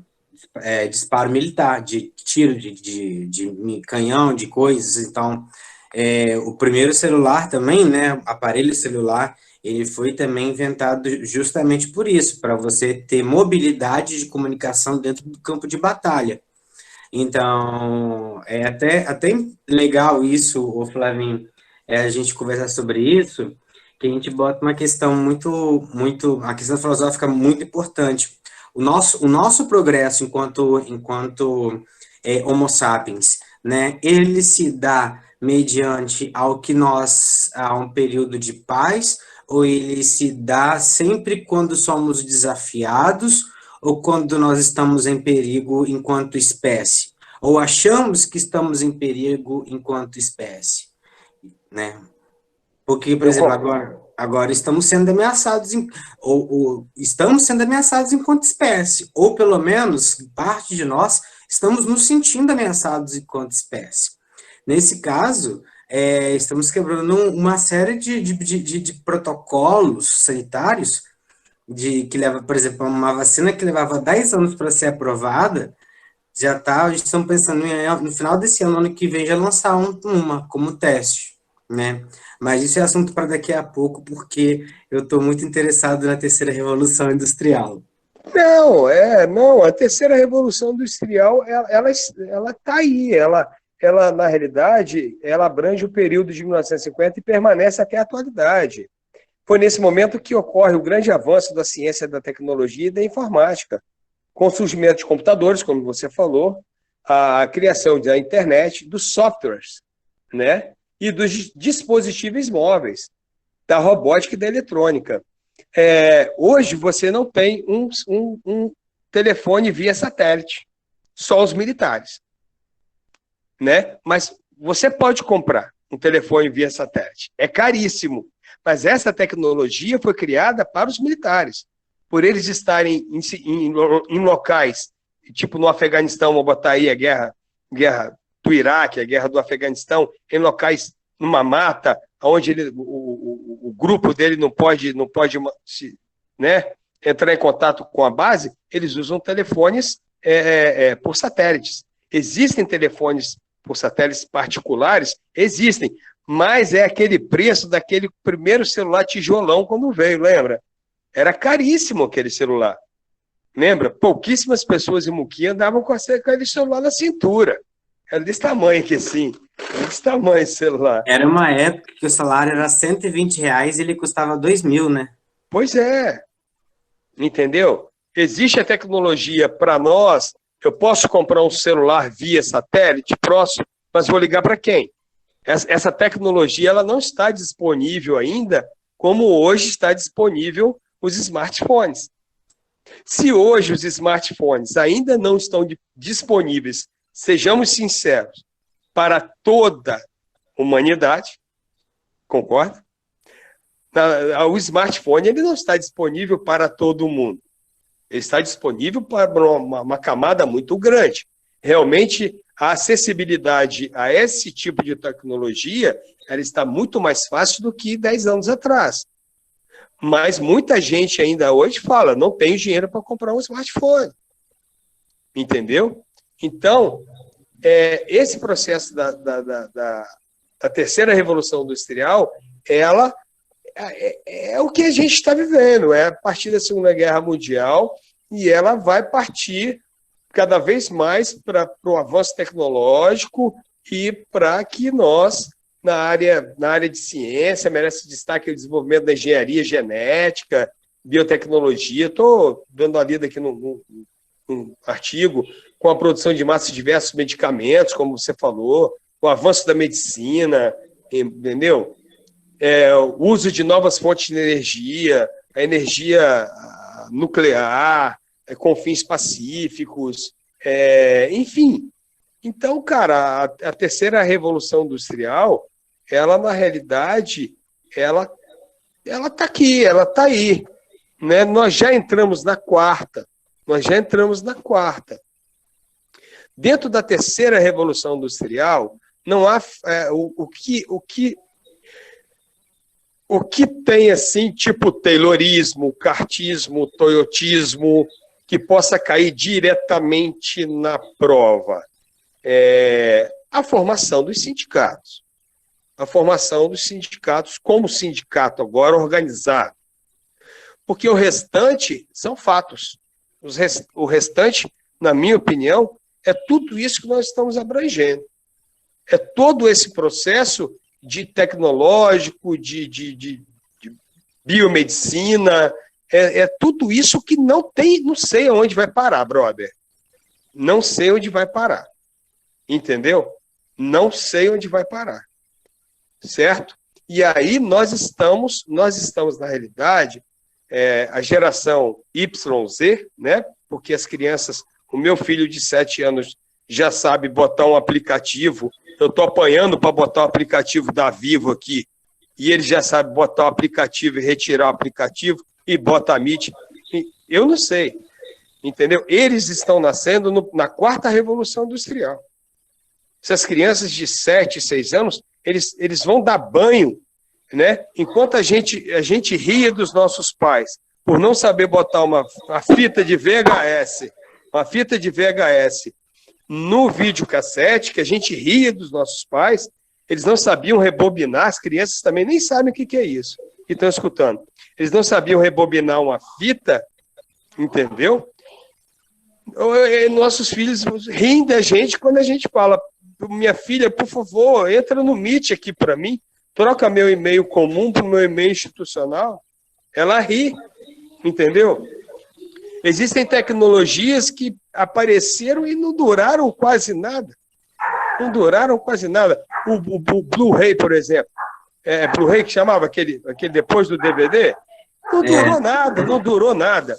disparo militar, de tiro, de canhão, de coisas. Então, o primeiro celular também, né, aparelho celular, ele foi também inventado justamente por isso, para você ter mobilidade de comunicação dentro do campo de batalha. Então, é até legal isso, o Flavinho, a gente conversar sobre isso, que a gente bota uma questão uma questão filosófica muito importante. O nosso progresso enquanto Homo sapiens, né, ele se dá mediante a um período de paz, ou ele se dá sempre quando somos desafiados, ou quando nós estamos em perigo enquanto espécie, ou achamos que estamos em perigo enquanto espécie, né? Porque, por exemplo, agora estamos sendo ameaçados, ou estamos sendo ameaçados enquanto espécie, ou pelo menos parte de nós estamos nos sentindo ameaçados enquanto espécie. Nesse caso, estamos quebrando uma série de protocolos sanitários, que leva, por exemplo, uma vacina que levava 10 anos para ser aprovada, estão pensando no final desse ano, ano que vem, já lançar uma como teste, né? Mas isso é assunto para daqui a pouco, porque eu estou muito interessado na terceira revolução industrial. Não, a terceira revolução industrial, ela está aí, ela, na realidade, ela abrange o período de 1950 e permanece até a atualidade. Foi nesse momento que ocorre o grande avanço da ciência, da tecnologia e da informática, com o surgimento de computadores, como você falou, a criação da internet, dos softwares, né? E dos dispositivos móveis, da robótica e da eletrônica. Hoje você não tem um telefone via satélite, só os militares, né? Mas você pode comprar um telefone via satélite, é caríssimo, mas essa tecnologia foi criada para os militares, por eles estarem em locais, tipo no Afeganistão, vou botar aí a guerra do Iraque, a guerra do Afeganistão, em locais, numa mata, onde o grupo dele não pode né, entrar em contato com a base, eles usam telefones por satélites. Existem telefones por satélites particulares? Existem, mas é aquele preço daquele primeiro celular tijolão quando veio, lembra? Era caríssimo aquele celular. Lembra? Pouquíssimas pessoas em Muquia andavam com aquele celular na cintura. Era desse tamanho aqui, assim. Desse tamanho esse celular. Era uma época que o salário era R$120 e ele custava 2.000, né? Pois é. Entendeu? Existe a tecnologia para nós. Eu posso comprar um celular via satélite próximo, mas vou ligar para quem? Essa tecnologia ela não está disponível ainda, como hoje está disponível os smartphones. Se hoje os smartphones ainda não estão disponíveis, sejamos sinceros, para toda a humanidade, concorda? O smartphone ele não está disponível para todo mundo. Ele está disponível para uma camada muito grande. Realmente, a acessibilidade a esse tipo de tecnologia ela está muito mais fácil do que 10 anos atrás. Mas muita gente ainda hoje fala, não tenho dinheiro para comprar um smartphone. Entendeu? Então, esse processo da terceira revolução industrial, ela é o que a gente está vivendo, é a partir da Segunda Guerra Mundial, e ela vai partir cada vez mais para o avanço tecnológico e para que nós, na área de ciência, merece destaque o desenvolvimento da engenharia genética, biotecnologia. Estou dando uma lida aqui num artigo com a produção de massa de diversos medicamentos, como você falou, o avanço da medicina, entendeu? O uso de novas fontes de energia, a energia nuclear, com fins pacíficos, enfim. Então, cara, a terceira revolução industrial, ela, na realidade, ela está aqui, ela está aí. Né? Nós já entramos na quarta. Dentro da terceira revolução industrial, não há o que tem, assim, tipo taylorismo, kartismo, toyotismo, que possa cair diretamente na prova. A formação dos sindicatos. A formação dos sindicatos como sindicato agora organizado. Porque o restante são fatos. O restante, na minha opinião, é tudo isso que nós estamos abrangendo. É todo esse processo de tecnológico, de biomedicina, tudo isso que não sei aonde vai parar, brother. Não sei onde vai parar. Entendeu? Não sei onde vai parar. Certo? E aí nós estamos na realidade, a geração YZ, né? Porque as crianças, o meu filho de 7 anos já sabe botar um aplicativo, eu estou apanhando para botar o aplicativo da Vivo aqui, e ele já sabe botar o aplicativo e retirar o aplicativo, e bota a Meet. Eu não sei, entendeu? Eles estão nascendo na quarta revolução industrial. Essas crianças de 7, 6 anos, eles vão dar banho, né? Enquanto a gente ria dos nossos pais por não saber botar uma fita de VHS, no videocassete, que a gente ria dos nossos pais, eles não sabiam rebobinar, as crianças também nem sabem o que é isso, que estão escutando. Eles não sabiam rebobinar uma fita, entendeu? Nossos filhos riem da gente quando a gente fala, minha filha, por favor, entra no Meet aqui para mim, troca meu e-mail comum para o meu e-mail institucional. Ela ri, entendeu? Existem tecnologias que apareceram e não duraram quase nada. Não duraram quase nada. O Blu-ray, por exemplo. Blu-ray que chamava aquele depois do DVD? Não durou nada, não durou nada.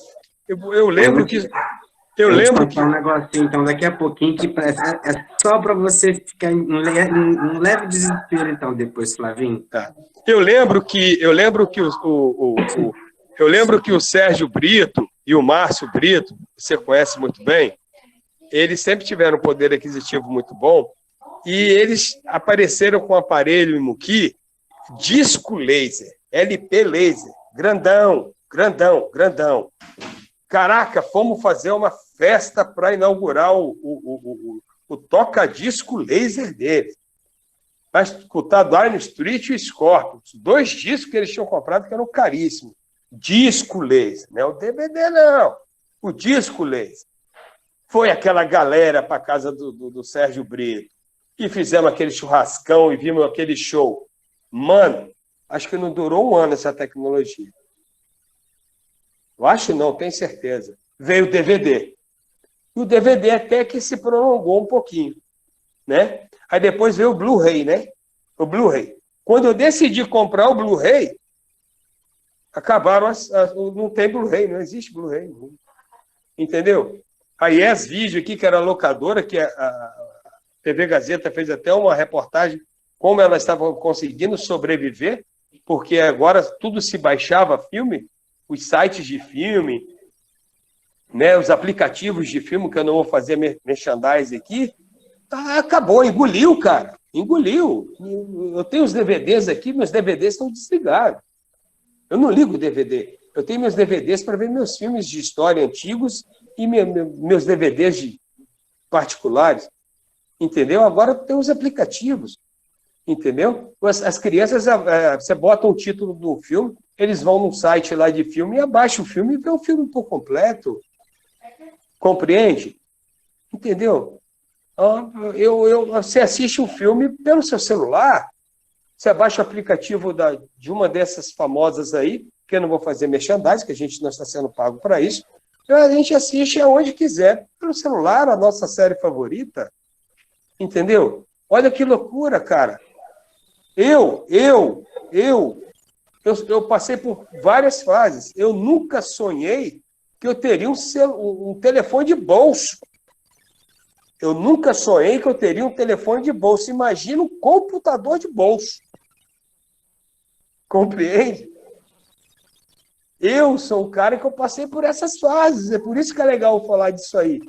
Eu lembro que... Eu lembro que... um negocinho, então, daqui a pouquinho, que é só para você ficar em um leve desespero, então, depois, Flavinho. Tá. Eu lembro que o Sérgio Brito e o Márcio Brito, você conhece muito bem, eles sempre tiveram um poder aquisitivo muito bom, e eles apareceram com um aparelho em Muqui, disco laser, LP laser, grandão, grandão, grandão. Caraca, fomos fazer uma festa para inaugurar o toca-disco laser deles. Para escutar Dire Street e Scorpions. 2 discos que eles tinham comprado que eram caríssimos. Disco laser, não é o DVD, não. O disco laser. Foi aquela galera para a casa do Sérgio Brito. E fizemos aquele churrascão e vimos aquele show. Mano, acho que não durou um ano essa tecnologia. Eu acho não, tenho certeza. Veio o DVD. E o DVD até que se prolongou um pouquinho, né? Aí depois veio o Blu-ray, né? O Blu-ray. Quando eu decidi comprar o Blu-ray, acabaram não tem Blu-ray, não existe Blu-ray. Entendeu? A Yes Video aqui, que era a locadora, que a TV Gazeta fez até uma reportagem como elas estavam conseguindo sobreviver, porque agora tudo se baixava filme, os sites de filme, né, os aplicativos de filme, que eu não vou fazer merchandising aqui, acabou, engoliu, cara. Engoliu. Eu tenho os DVDs aqui, meus DVDs estão desligados. Eu não ligo o DVD. Eu tenho meus DVDs para ver meus filmes de história antigos e meus DVDs de particulares. Entendeu? Agora tem os aplicativos. Entendeu? As crianças, você bota um título do filme, eles vão num site lá de filme e abaixam o filme e vê o filme por completo. Compreende? Entendeu? Você assiste um filme pelo seu celular, você abaixa o aplicativo de uma dessas famosas aí, que eu não vou fazer merchandising, que a gente não está sendo pago para isso, a gente assiste aonde quiser, pelo celular, a nossa série favorita. Entendeu? Olha que loucura, cara. Eu passei por várias fases. Eu nunca sonhei que eu teria um telefone de bolso. Eu nunca sonhei que eu teria um telefone de bolso. Imagina um computador de bolso. Compreende? Eu sou um cara que eu passei por essas fases. É por isso que é legal falar disso aí.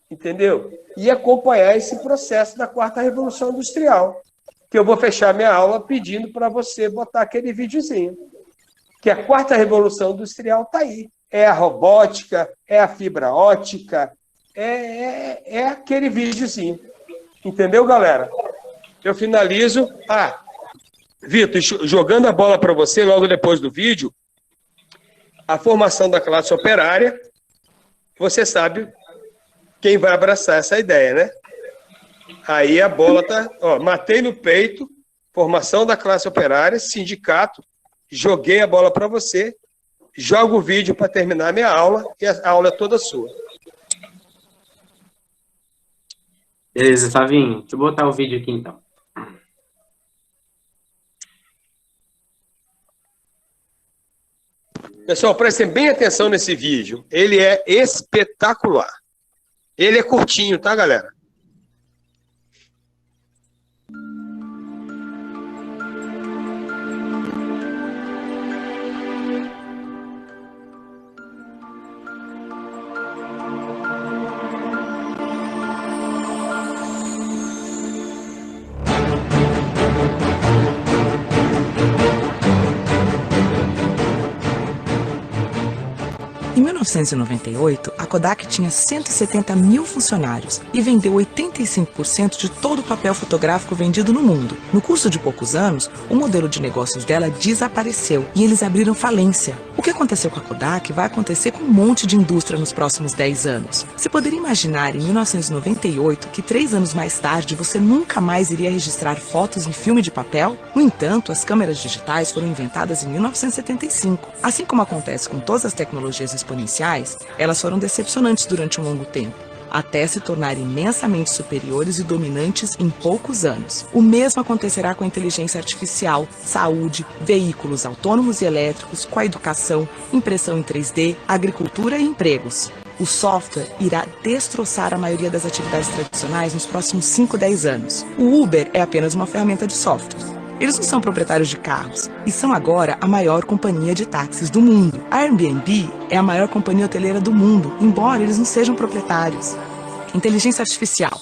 Entendeu? E acompanhar esse processo da 4ª Revolução Industrial. Que eu vou fechar minha aula pedindo para você botar aquele videozinho. Que a 4ª Revolução Industrial está aí. É a robótica, é a fibra ótica, é aquele videozinho. Entendeu, galera? Eu finalizo. Vitor, jogando a bola para você logo depois do vídeo, a formação da classe operária, você sabe quem vai abraçar essa ideia, né? Aí a bola tá, matei no peito, formação da classe operária, sindicato, joguei a bola para você, jogo o vídeo para terminar a minha aula, e a aula é toda sua. Beleza, Flavinho, deixa eu botar o vídeo aqui então. Pessoal, prestem bem atenção nesse vídeo, ele é espetacular. Ele é curtinho, tá, galera? Em 1998, a Kodak tinha 170 mil funcionários e vendeu 85% de todo o papel fotográfico vendido no mundo. No curso de poucos anos, o modelo de negócios dela desapareceu e eles abriram falência. O que aconteceu com a Kodak vai acontecer com um monte de indústria nos próximos 10 anos. Você poderia imaginar em 1998 que 3 anos mais tarde você nunca mais iria registrar fotos em filme de papel? No entanto, as câmeras digitais foram inventadas em 1975. Assim como acontece com todas as tecnologias exponenciais, elas foram decepcionantes durante um longo tempo, até se tornarem imensamente superiores e dominantes em poucos anos. O mesmo acontecerá com a inteligência artificial, saúde, veículos autônomos e elétricos, com a educação, impressão em 3D, agricultura e empregos. O software irá destroçar a maioria das atividades tradicionais nos próximos 5, 10 anos. O Uber é apenas uma ferramenta de software. Eles não são proprietários de carros e são agora a maior companhia de táxis do mundo. A Airbnb é a maior companhia hoteleira do mundo, embora eles não sejam proprietários. Inteligência artificial.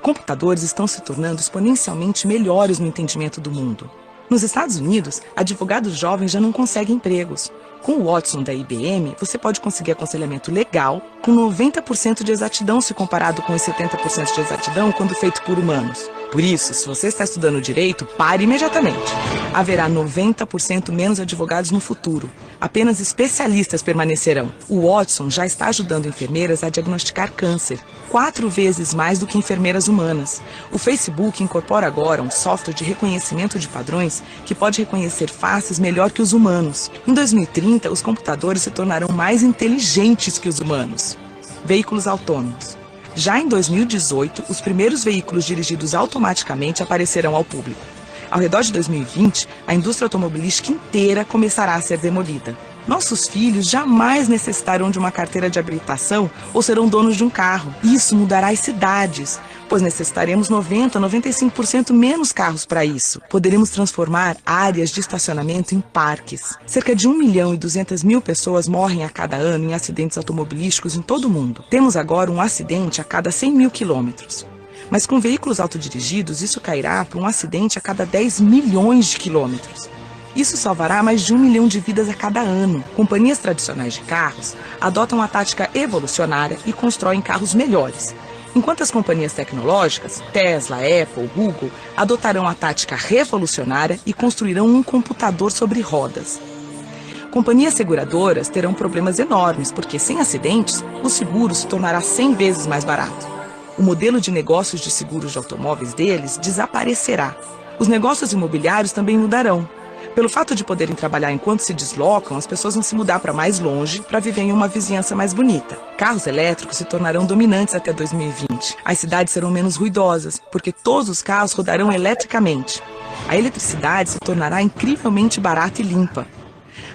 Computadores estão se tornando exponencialmente melhores no entendimento do mundo. Nos Estados Unidos, advogados jovens já não conseguem empregos. Com o Watson da IBM, você pode conseguir aconselhamento legal com 90% de exatidão se comparado com os 70% de exatidão quando feito por humanos. Por isso, se você está estudando direito, pare imediatamente. Haverá 90% menos advogados no futuro. Apenas especialistas permanecerão. O Watson já está ajudando enfermeiras a diagnosticar câncer, 4 vezes mais do que enfermeiras humanas. O Facebook incorpora agora um software de reconhecimento de padrões que pode reconhecer faces melhor que os humanos. Em 2030, os computadores se tornarão mais inteligentes que os humanos. Veículos autônomos. Já em 2018, os primeiros veículos dirigidos automaticamente aparecerão ao público. Ao redor de 2020, a indústria automobilística inteira começará a ser demolida. Nossos filhos jamais necessitarão de uma carteira de habilitação ou serão donos de um carro. Isso mudará as cidades, pois necessitaremos 90-95% menos carros para isso. Poderemos transformar áreas de estacionamento em parques. Cerca de 1.200.000 pessoas morrem a cada ano em acidentes automobilísticos em todo o mundo. Temos agora um acidente a cada 100 mil quilômetros. Mas com veículos autodirigidos, isso cairá para um acidente a cada 10 milhões de quilômetros. Isso salvará mais de 1 milhão de vidas a cada ano. Companhias tradicionais de carros adotam a tática evolucionária e constroem carros melhores. Enquanto as companhias tecnológicas, Tesla, Apple, Google, adotarão a tática revolucionária e construirão um computador sobre rodas. Companhias seguradoras terão problemas enormes, porque sem acidentes, o seguro se tornará 100 vezes mais barato. O modelo de negócios de seguros de automóveis deles desaparecerá. Os negócios imobiliários também mudarão. Pelo fato de poderem trabalhar enquanto se deslocam, as pessoas vão se mudar para mais longe para viver em uma vizinhança mais bonita. Carros elétricos se tornarão dominantes até 2020. As cidades serão menos ruidosas, porque todos os carros rodarão eletricamente. A eletricidade se tornará incrivelmente barata e limpa.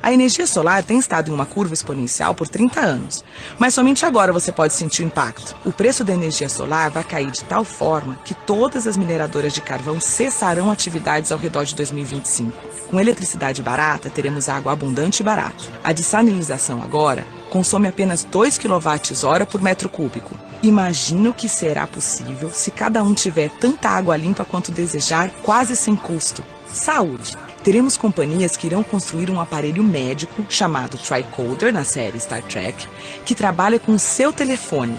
A energia solar tem estado em uma curva exponencial por 30 anos, mas somente agora você pode sentir o impacto. O preço da energia solar vai cair de tal forma que todas as mineradoras de carvão cessarão atividades ao redor de 2025. Com eletricidade barata, teremos água abundante e barata. A dessalinização agora consome apenas 2 kWh por metro cúbico. Imagina o que será possível se cada um tiver tanta água limpa quanto desejar, quase sem custo. Saúde. Teremos companhias que irão construir um aparelho médico chamado Tricorder, na série Star Trek, que trabalha com o seu telefone,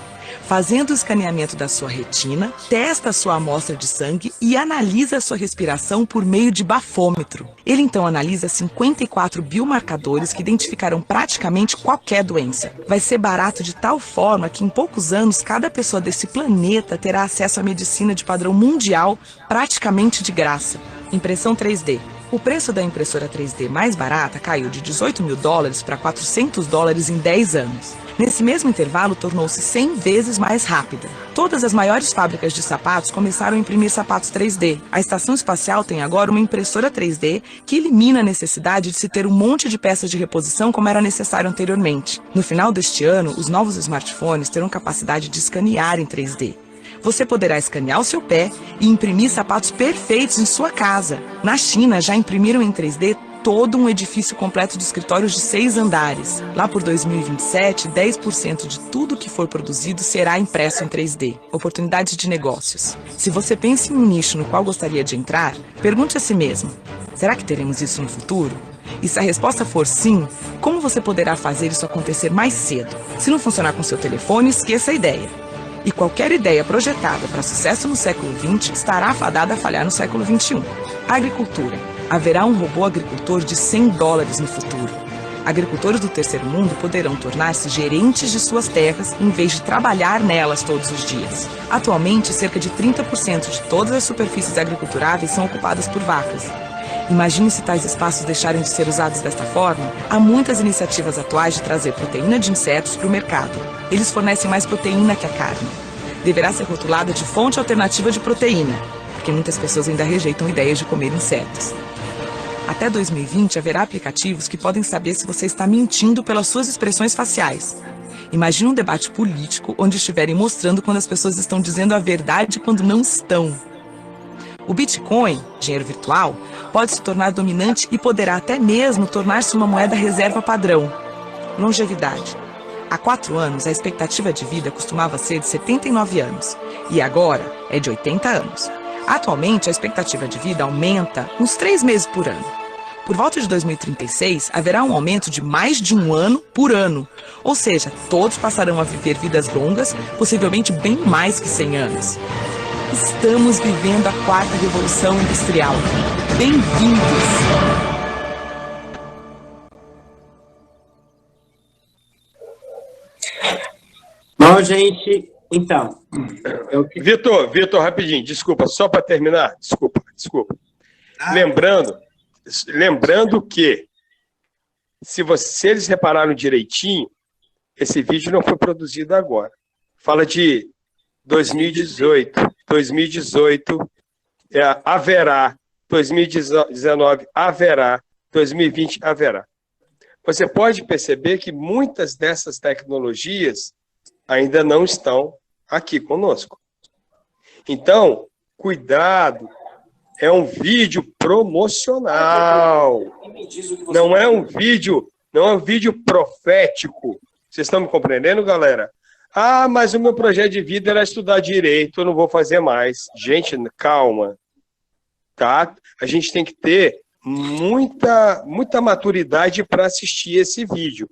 fazendo o escaneamento da sua retina, testa a sua amostra de sangue e analisa a sua respiração por meio de bafômetro. Ele então analisa 54 biomarcadores que identificarão praticamente qualquer doença. Vai ser barato de tal forma que em poucos anos cada pessoa desse planeta terá acesso à medicina de padrão mundial praticamente de graça. Impressão 3D. O preço da impressora 3D mais barata caiu de $18 mil para $400 em 10 anos. Nesse mesmo intervalo, tornou-se 100 vezes mais rápida. Todas as maiores fábricas de sapatos começaram a imprimir sapatos 3D. A estação espacial tem agora uma impressora 3D que elimina a necessidade de se ter um monte de peças de reposição como era necessário anteriormente. No final deste ano, os novos smartphones terão capacidade de escanear em 3D. Você poderá escanear o seu pé e imprimir sapatos perfeitos em sua casa. Na China, já imprimiram em 3D todo um edifício completo de escritórios de 6 andares. Lá por 2027, 10% de tudo que for produzido será impresso em 3D. Oportunidades de negócios. Se você pensa em um nicho no qual gostaria de entrar, pergunte a si mesmo: será que teremos isso no futuro? E se a resposta for sim, como você poderá fazer isso acontecer mais cedo? Se não funcionar com seu telefone, esqueça a ideia. E qualquer ideia projetada para sucesso no século XX estará fadada a falhar no século XXI. Agricultura. Haverá um robô agricultor de $100 no futuro. Agricultores do terceiro mundo poderão tornar-se gerentes de suas terras em vez de trabalhar nelas todos os dias. Atualmente, cerca de 30% de todas as superfícies agriculturáveis são ocupadas por vacas. Imagine se tais espaços deixarem de ser usados desta forma. Há muitas iniciativas atuais de trazer proteína de insetos para o mercado. Eles fornecem mais proteína que a carne. Deverá ser rotulada de fonte alternativa de proteína, porque muitas pessoas ainda rejeitam ideias de comer insetos. Até 2020, haverá aplicativos que podem saber se você está mentindo pelas suas expressões faciais. Imagine um debate político onde estiverem mostrando quando as pessoas estão dizendo a verdade e quando não estão. O Bitcoin, dinheiro virtual, pode se tornar dominante e poderá até mesmo tornar-se uma moeda reserva padrão. Longevidade. Há 4 anos, a expectativa de vida costumava ser de 79 anos, e agora é de 80 anos. Atualmente, a expectativa de vida aumenta uns 3 meses por ano. Por volta de 2036, haverá um aumento de mais de 1 ano por ano. Ou seja, todos passarão a viver vidas longas, possivelmente bem mais que 100 anos. Estamos vivendo a 4ª Revolução Industrial. Bem-vindos! Bom, gente, então... Vitor, rapidinho, desculpa, só para terminar, desculpa. Lembrando que, se eles repararam direitinho, esse vídeo não foi produzido agora. Fala de 2018, haverá, 2019 haverá, 2020 haverá. Você pode perceber que muitas dessas tecnologias ainda não estão aqui conosco. Então, cuidado, é um vídeo promocional. Não é um vídeo profético. Vocês estão me compreendendo, galera? Ah, mas o meu projeto de vida era estudar direito, eu não vou fazer mais. Gente, calma. Tá? A gente tem que ter muita maturidade para assistir esse vídeo.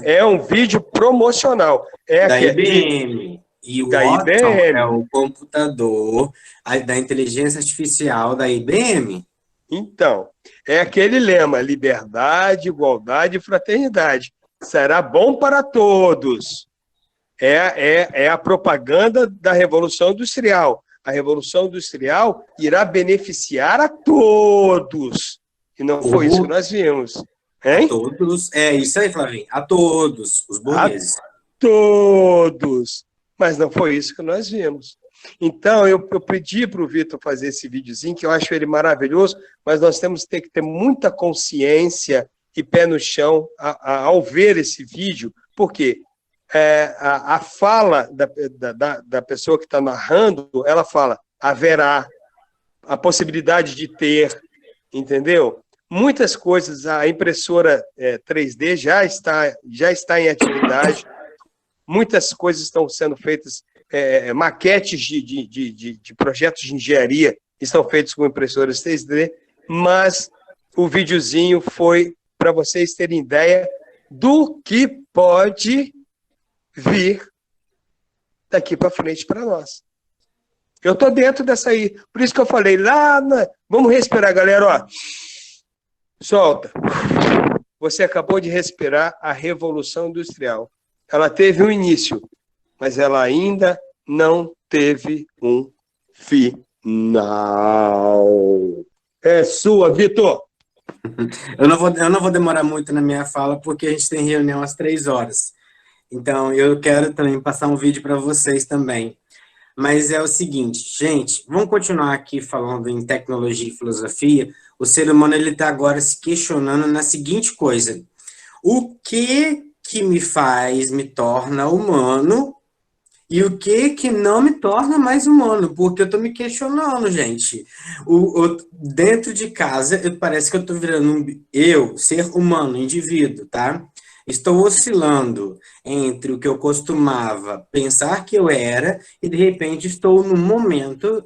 É um vídeo promocional. Da IBM. E o Watson é o computador da inteligência artificial da IBM. Então, é aquele lema, liberdade, igualdade e fraternidade. Será bom para todos. É a propaganda da Revolução Industrial. A Revolução Industrial irá beneficiar a todos. E não foi isso que nós vimos. Hein? A todos. É isso aí, Flavinho. A todos, os burgueses. A todos. Mas não foi isso que nós vimos. Então, eu pedi para o Vitor fazer esse videozinho, que eu acho ele maravilhoso, mas nós temos que ter muita consciência e pé no chão ao ver esse vídeo, porque a fala da pessoa que está narrando, ela fala, haverá a possibilidade de ter, entendeu? Muitas coisas, a impressora 3D já está em atividade, muitas coisas estão sendo feitas, maquetes de projetos de engenharia estão feitos com impressoras 3D, mas o videozinho foi para vocês terem ideia do que pode vir daqui para frente para nós. Eu estou dentro dessa aí, por isso que eu falei vamos respirar, galera, ó. Solta. Você acabou de respirar a Revolução Industrial. Ela teve um início, mas ela ainda não teve um final. É sua, Vitor. Eu não vou demorar muito na minha fala, porque a gente tem reunião às 3 horas. Então, eu quero também passar um vídeo para vocês também. Mas é o seguinte, gente, vamos continuar aqui falando em tecnologia e filosofia. O ser humano está agora se questionando na seguinte coisa. O que me torna humano e o que não me torna mais humano? Porque eu estou me questionando, gente. Dentro de casa, parece que eu estou virando ser humano, indivíduo, tá? Estou oscilando entre o que eu costumava pensar que eu era e, de repente, estou num momento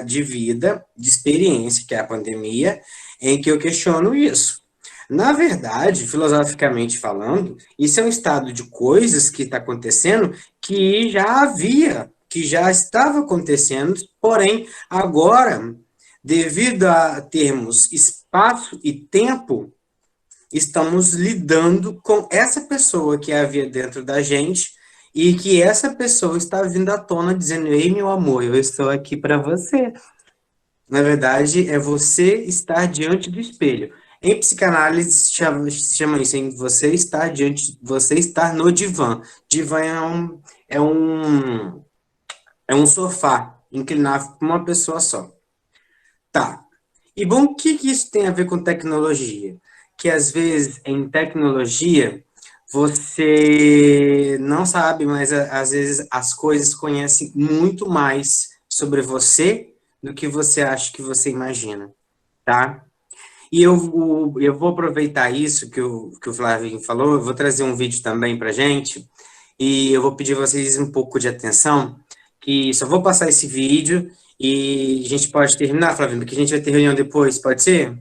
de vida, de experiência, que é a pandemia, em que eu questiono isso. Na verdade, filosoficamente falando, isso é um estado de coisas que está acontecendo que já havia, que já estava acontecendo, porém, agora, devido a termos espaço e tempo, estamos lidando com essa pessoa que havia dentro da gente e que essa pessoa está vindo à tona dizendo: ei, meu amor, eu estou aqui para você. Na verdade, é você estar diante do espelho. Em psicanálise, se chama isso, em você estar no divã. Divã é um, é um sofá inclinável para uma pessoa só. Tá. E bom, o que isso tem a ver com tecnologia? Que às vezes em tecnologia você não sabe, mas às vezes as coisas conhecem muito mais sobre você do que você acha que você imagina, tá? E eu vou aproveitar isso que o Flavinho falou, eu vou trazer um vídeo também pra gente, e eu vou pedir a vocês um pouco de atenção, que só vou passar esse vídeo e a gente pode terminar, Flavinho, porque a gente vai ter reunião depois, pode ser?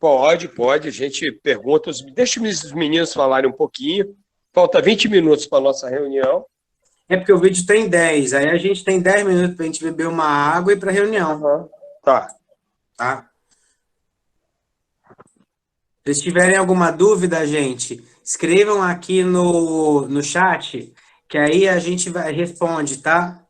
Pode. A gente pergunta, deixa os meninos falarem um pouquinho. Falta 20 minutos para a nossa reunião. É porque o vídeo tem 10, aí a gente tem 10 minutos para a gente beber uma água e para reunião. Tá. Tá? Se vocês tiverem alguma dúvida, gente, escrevam aqui no chat, que aí a gente responde, tá?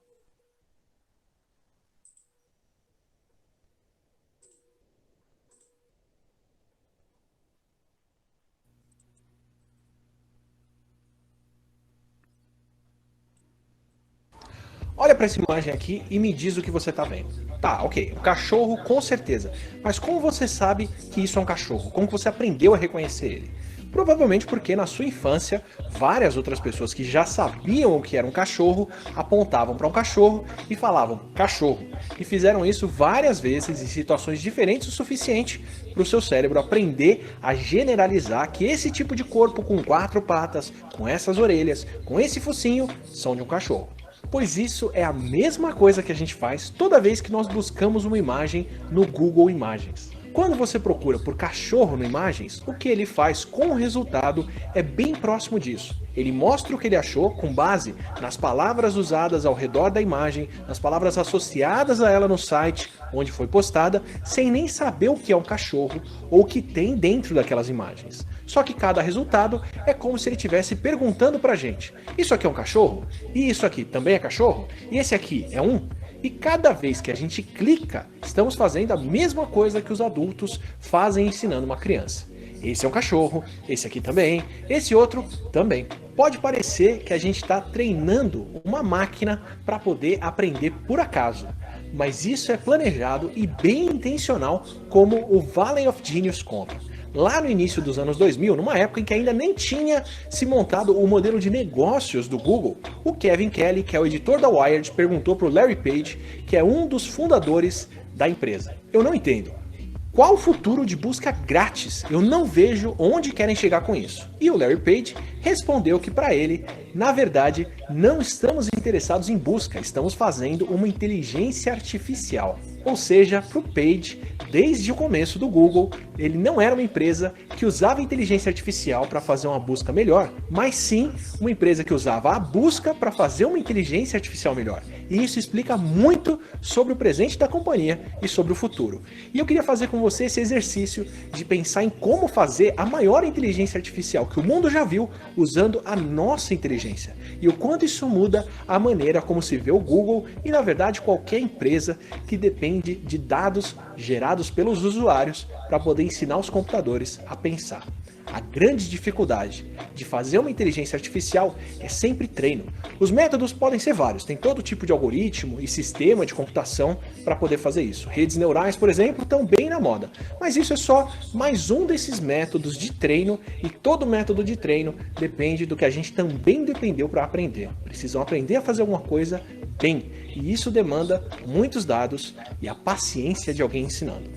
Olha para essa imagem aqui e me diz o que você tá vendo. Tá, ok, um cachorro com certeza. Mas como você sabe que isso é um cachorro? Como você aprendeu a reconhecer ele? Provavelmente porque na sua infância, várias outras pessoas que já sabiam o que era um cachorro apontavam para um cachorro e falavam cachorro. E fizeram isso várias vezes em situações diferentes o suficiente para o seu cérebro aprender a generalizar que esse tipo de corpo com 4 patas, com essas orelhas, com esse focinho, são de um cachorro. Pois isso é a mesma coisa que a gente faz toda vez que nós buscamos uma imagem no Google Imagens. Quando você procura por cachorro no Imagens, o que ele faz com o resultado é bem próximo disso. Ele mostra o que ele achou com base nas palavras usadas ao redor da imagem, nas palavras associadas a ela no site onde foi postada, sem nem saber o que é um cachorro ou o que tem dentro daquelas imagens. Só que cada resultado é como se ele estivesse perguntando pra gente: isso aqui é um cachorro? E isso aqui também é cachorro? E esse aqui é um? E cada vez que a gente clica, estamos fazendo a mesma coisa que os adultos fazem ensinando uma criança. Esse é um cachorro, esse aqui também, esse outro também. Pode parecer que a gente está treinando uma máquina para poder aprender por acaso, mas isso é planejado e bem intencional, como o Valley of Genius conta. Lá no início dos anos 2000, numa época em que ainda nem tinha se montado o modelo de negócios do Google, o Kevin Kelly, que é o editor da Wired, perguntou para o Larry Page, que é um dos fundadores da empresa: eu não entendo. Qual o futuro de busca grátis? Eu não vejo onde querem chegar com isso. E o Larry Page respondeu que para ele, na verdade, não estamos interessados em busca, estamos fazendo uma inteligência artificial. Ou seja, para o Page, desde o começo do Google, ele não era uma empresa que usava inteligência artificial para fazer uma busca melhor, mas sim uma empresa que usava a busca para fazer uma inteligência artificial melhor. E isso explica muito sobre o presente da companhia e sobre o futuro. E eu queria fazer com você esse exercício de pensar em como fazer a maior inteligência artificial que o mundo já viu usando a nossa inteligência. E o quanto isso muda a maneira como se vê o Google e, na verdade, qualquer empresa que depende de dados gerados pelos usuários para poder ensinar os computadores a pensar. A grande dificuldade de fazer uma inteligência artificial é sempre treino. Os métodos podem ser vários, tem todo tipo de algoritmo e sistema de computação para poder fazer isso. Redes neurais, por exemplo, estão bem na moda, mas isso é só mais um desses métodos de treino, e todo método de treino depende do que a gente também dependeu para aprender. Precisam aprender a fazer alguma coisa bem, e isso demanda muitos dados e a paciência de alguém ensinando.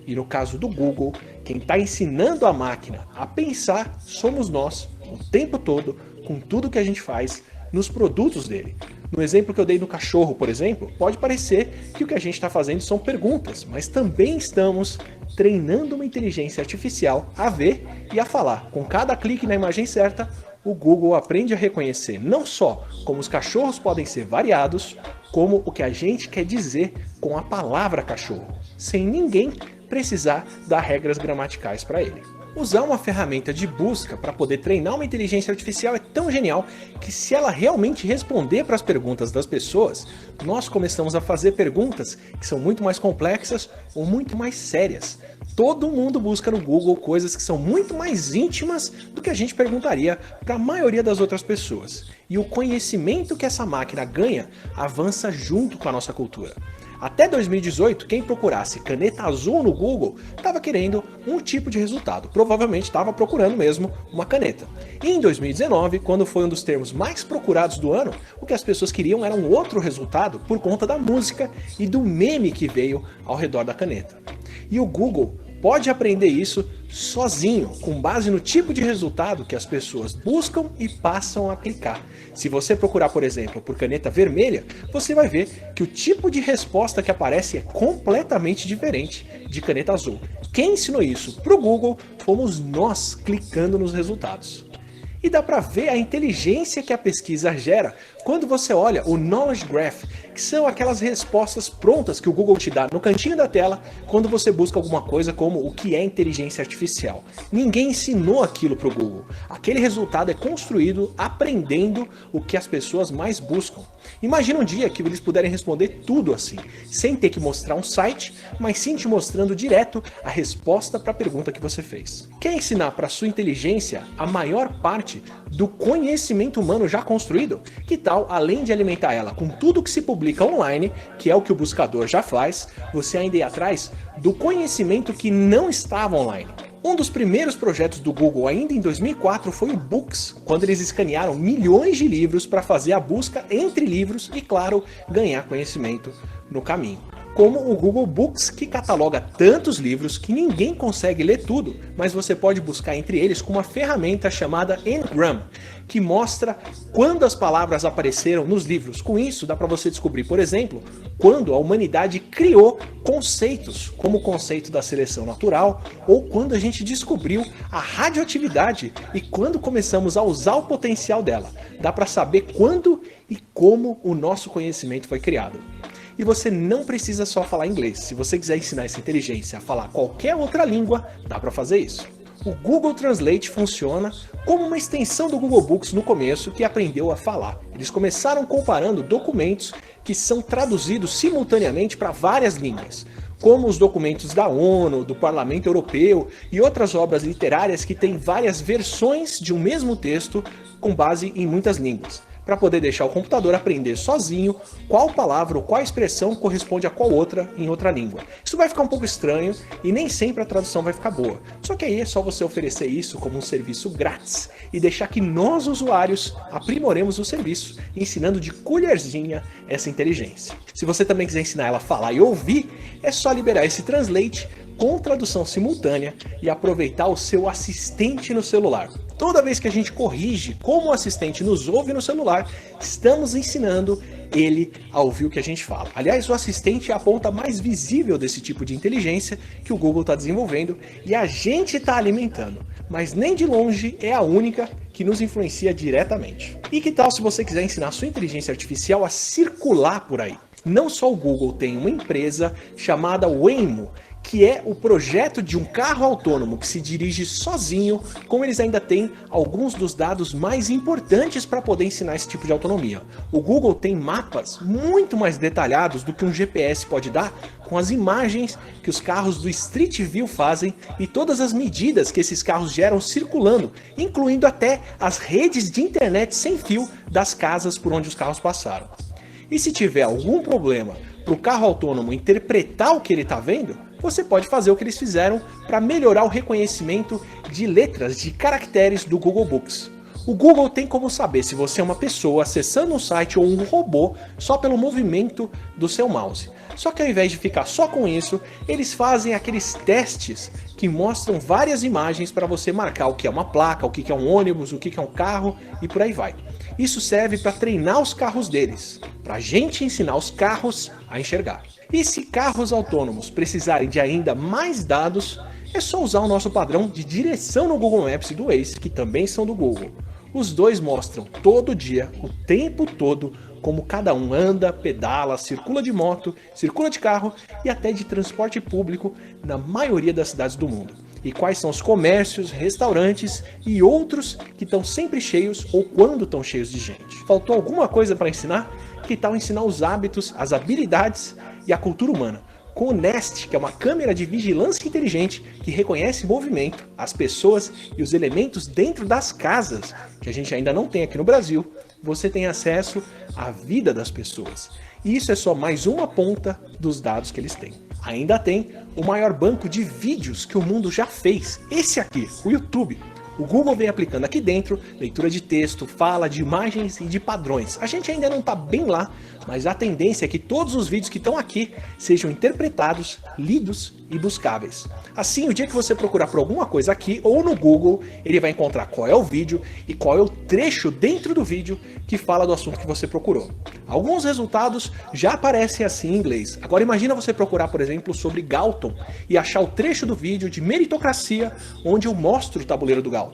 E no caso do Google, quem está ensinando a máquina a pensar somos nós, o tempo todo, com tudo que a gente faz nos produtos dele. No exemplo que eu dei do cachorro, por exemplo, pode parecer que o que a gente está fazendo são perguntas, mas também estamos treinando uma inteligência artificial a ver e a falar. Com cada clique na imagem certa, o Google aprende a reconhecer não só como os cachorros podem ser variados, como o que a gente quer dizer com a palavra cachorro, sem ninguém precisar dar regras gramaticais para ele. Usar uma ferramenta de busca para poder treinar uma inteligência artificial é tão genial que, se ela realmente responder para as perguntas das pessoas, nós começamos a fazer perguntas que são muito mais complexas ou muito mais sérias. Todo mundo busca no Google coisas que são muito mais íntimas do que a gente perguntaria para a maioria das outras pessoas. E o conhecimento que essa máquina ganha avança junto com a nossa cultura. Até 2018, quem procurasse caneta azul no Google estava querendo um tipo de resultado. Provavelmente estava procurando mesmo uma caneta. E em 2019, quando foi um dos termos mais procurados do ano, o que as pessoas queriam era um outro resultado por conta da música e do meme que veio ao redor da caneta. E o Google pode aprender isso sozinho, com base no tipo de resultado que as pessoas buscam e passam a clicar. Se você procurar, por exemplo, por caneta vermelha, você vai ver que o tipo de resposta que aparece é completamente diferente de caneta azul. Quem ensinou isso para o Google fomos nós, clicando nos resultados. E dá para ver a inteligência que a pesquisa gera quando você olha o Knowledge Graph, que são aquelas respostas prontas que o Google te dá no cantinho da tela quando você busca alguma coisa como o que é inteligência artificial. Ninguém ensinou aquilo para o Google. Aquele resultado é construído aprendendo o que as pessoas mais buscam. Imagina um dia que eles puderem responder tudo assim, sem ter que mostrar um site, mas sim te mostrando direto a resposta para a pergunta que você fez. Quer ensinar para sua inteligência a maior parte do conhecimento humano já construído? Que tal, além de alimentar ela com tudo que se publica online, que é o que o buscador já faz, você ainda ir atrás do conhecimento que não estava online? Um dos primeiros projetos do Google ainda em 2004 foi o Books, quando eles escanearam milhões de livros para fazer a busca entre livros e, claro, ganhar conhecimento no caminho. Como o Google Books, que cataloga tantos livros que ninguém consegue ler tudo, mas você pode buscar entre eles com uma ferramenta chamada Ngram, que mostra quando as palavras apareceram nos livros. Com isso, dá para você descobrir, por exemplo, quando a humanidade criou conceitos, como o conceito da seleção natural, ou quando a gente descobriu a radioatividade e quando começamos a usar o potencial dela. Dá para saber quando e como o nosso conhecimento foi criado. E você não precisa só falar inglês. Se você quiser ensinar essa inteligência a falar qualquer outra língua, dá para fazer isso. O Google Translate funciona como uma extensão do Google Books no começo, que aprendeu a falar. Eles começaram comparando documentos que são traduzidos simultaneamente para várias línguas, como os documentos da ONU, do Parlamento Europeu e outras obras literárias que têm várias versões de um mesmo texto com base em muitas línguas, para poder deixar o computador aprender sozinho qual palavra ou qual expressão corresponde a qual outra em outra língua. Isso vai ficar um pouco estranho e nem sempre a tradução vai ficar boa. Só que aí é só você oferecer isso como um serviço grátis e deixar que nós, usuários, aprimoremos o serviço, ensinando de colherzinha essa inteligência. Se você também quiser ensinar ela a falar e ouvir, é só liberar esse Translate com tradução simultânea e aproveitar o seu assistente no celular. Toda vez que a gente corrige como o assistente nos ouve no celular, estamos ensinando ele a ouvir o que a gente fala. Aliás, o assistente é a ponta mais visível desse tipo de inteligência que o Google está desenvolvendo e a gente está alimentando, mas nem de longe é a única que nos influencia diretamente. E que tal se você quiser ensinar sua inteligência artificial a circular por aí? Não só o Google tem uma empresa chamada Waymo, que é o projeto de um carro autônomo que se dirige sozinho, como eles ainda têm alguns dos dados mais importantes para poder ensinar esse tipo de autonomia. O Google tem mapas muito mais detalhados do que um GPS pode dar, com as imagens que os carros do Street View fazem e todas as medidas que esses carros geram circulando, incluindo até as redes de internet sem fio das casas por onde os carros passaram. E se tiver algum problema para o carro autônomo interpretar o que ele está vendo, você pode fazer o que eles fizeram para melhorar o reconhecimento de letras, de caracteres do Google Books. O Google tem como saber se você é uma pessoa acessando um site ou um robô só pelo movimento do seu mouse. Só que ao invés de ficar só com isso, eles fazem aqueles testes que mostram várias imagens para você marcar o que é uma placa, o que é um ônibus, o que é um carro e por aí vai. Isso serve para treinar os carros deles, para a gente ensinar os carros a enxergar. E se carros autônomos precisarem de ainda mais dados, é só usar o nosso padrão de direção no Google Maps e do Waze, que também são do Google. Os dois mostram todo dia, o tempo todo, como cada um anda, pedala, circula de moto, circula de carro e até de transporte público na maioria das cidades do mundo. E quais são os comércios, restaurantes e outros que estão sempre cheios ou quando estão cheios de gente. Faltou alguma coisa para ensinar? Que tal ensinar os hábitos, as habilidades e a cultura humana? Com o Nest, que é uma câmera de vigilância inteligente que reconhece movimento, as pessoas e os elementos dentro das casas, que a gente ainda não tem aqui no Brasil, você tem acesso à vida das pessoas. E isso é só mais uma ponta dos dados que eles têm. Ainda tem o maior banco de vídeos que o mundo já fez, esse aqui, o YouTube. O Google vem aplicando aqui dentro leitura de texto, fala de imagens e de padrões. A gente ainda não está bem lá, mas a tendência é que todos os vídeos que estão aqui sejam interpretados, lidos e buscáveis. Assim, o dia que você procurar por alguma coisa aqui ou no Google, ele vai encontrar qual é o vídeo e qual é o trecho dentro do vídeo que fala do assunto que você procurou. Alguns resultados já aparecem assim em inglês. Agora imagina você procurar, por exemplo, sobre Galton e achar o trecho do vídeo de meritocracia onde eu mostro o tabuleiro do Galton.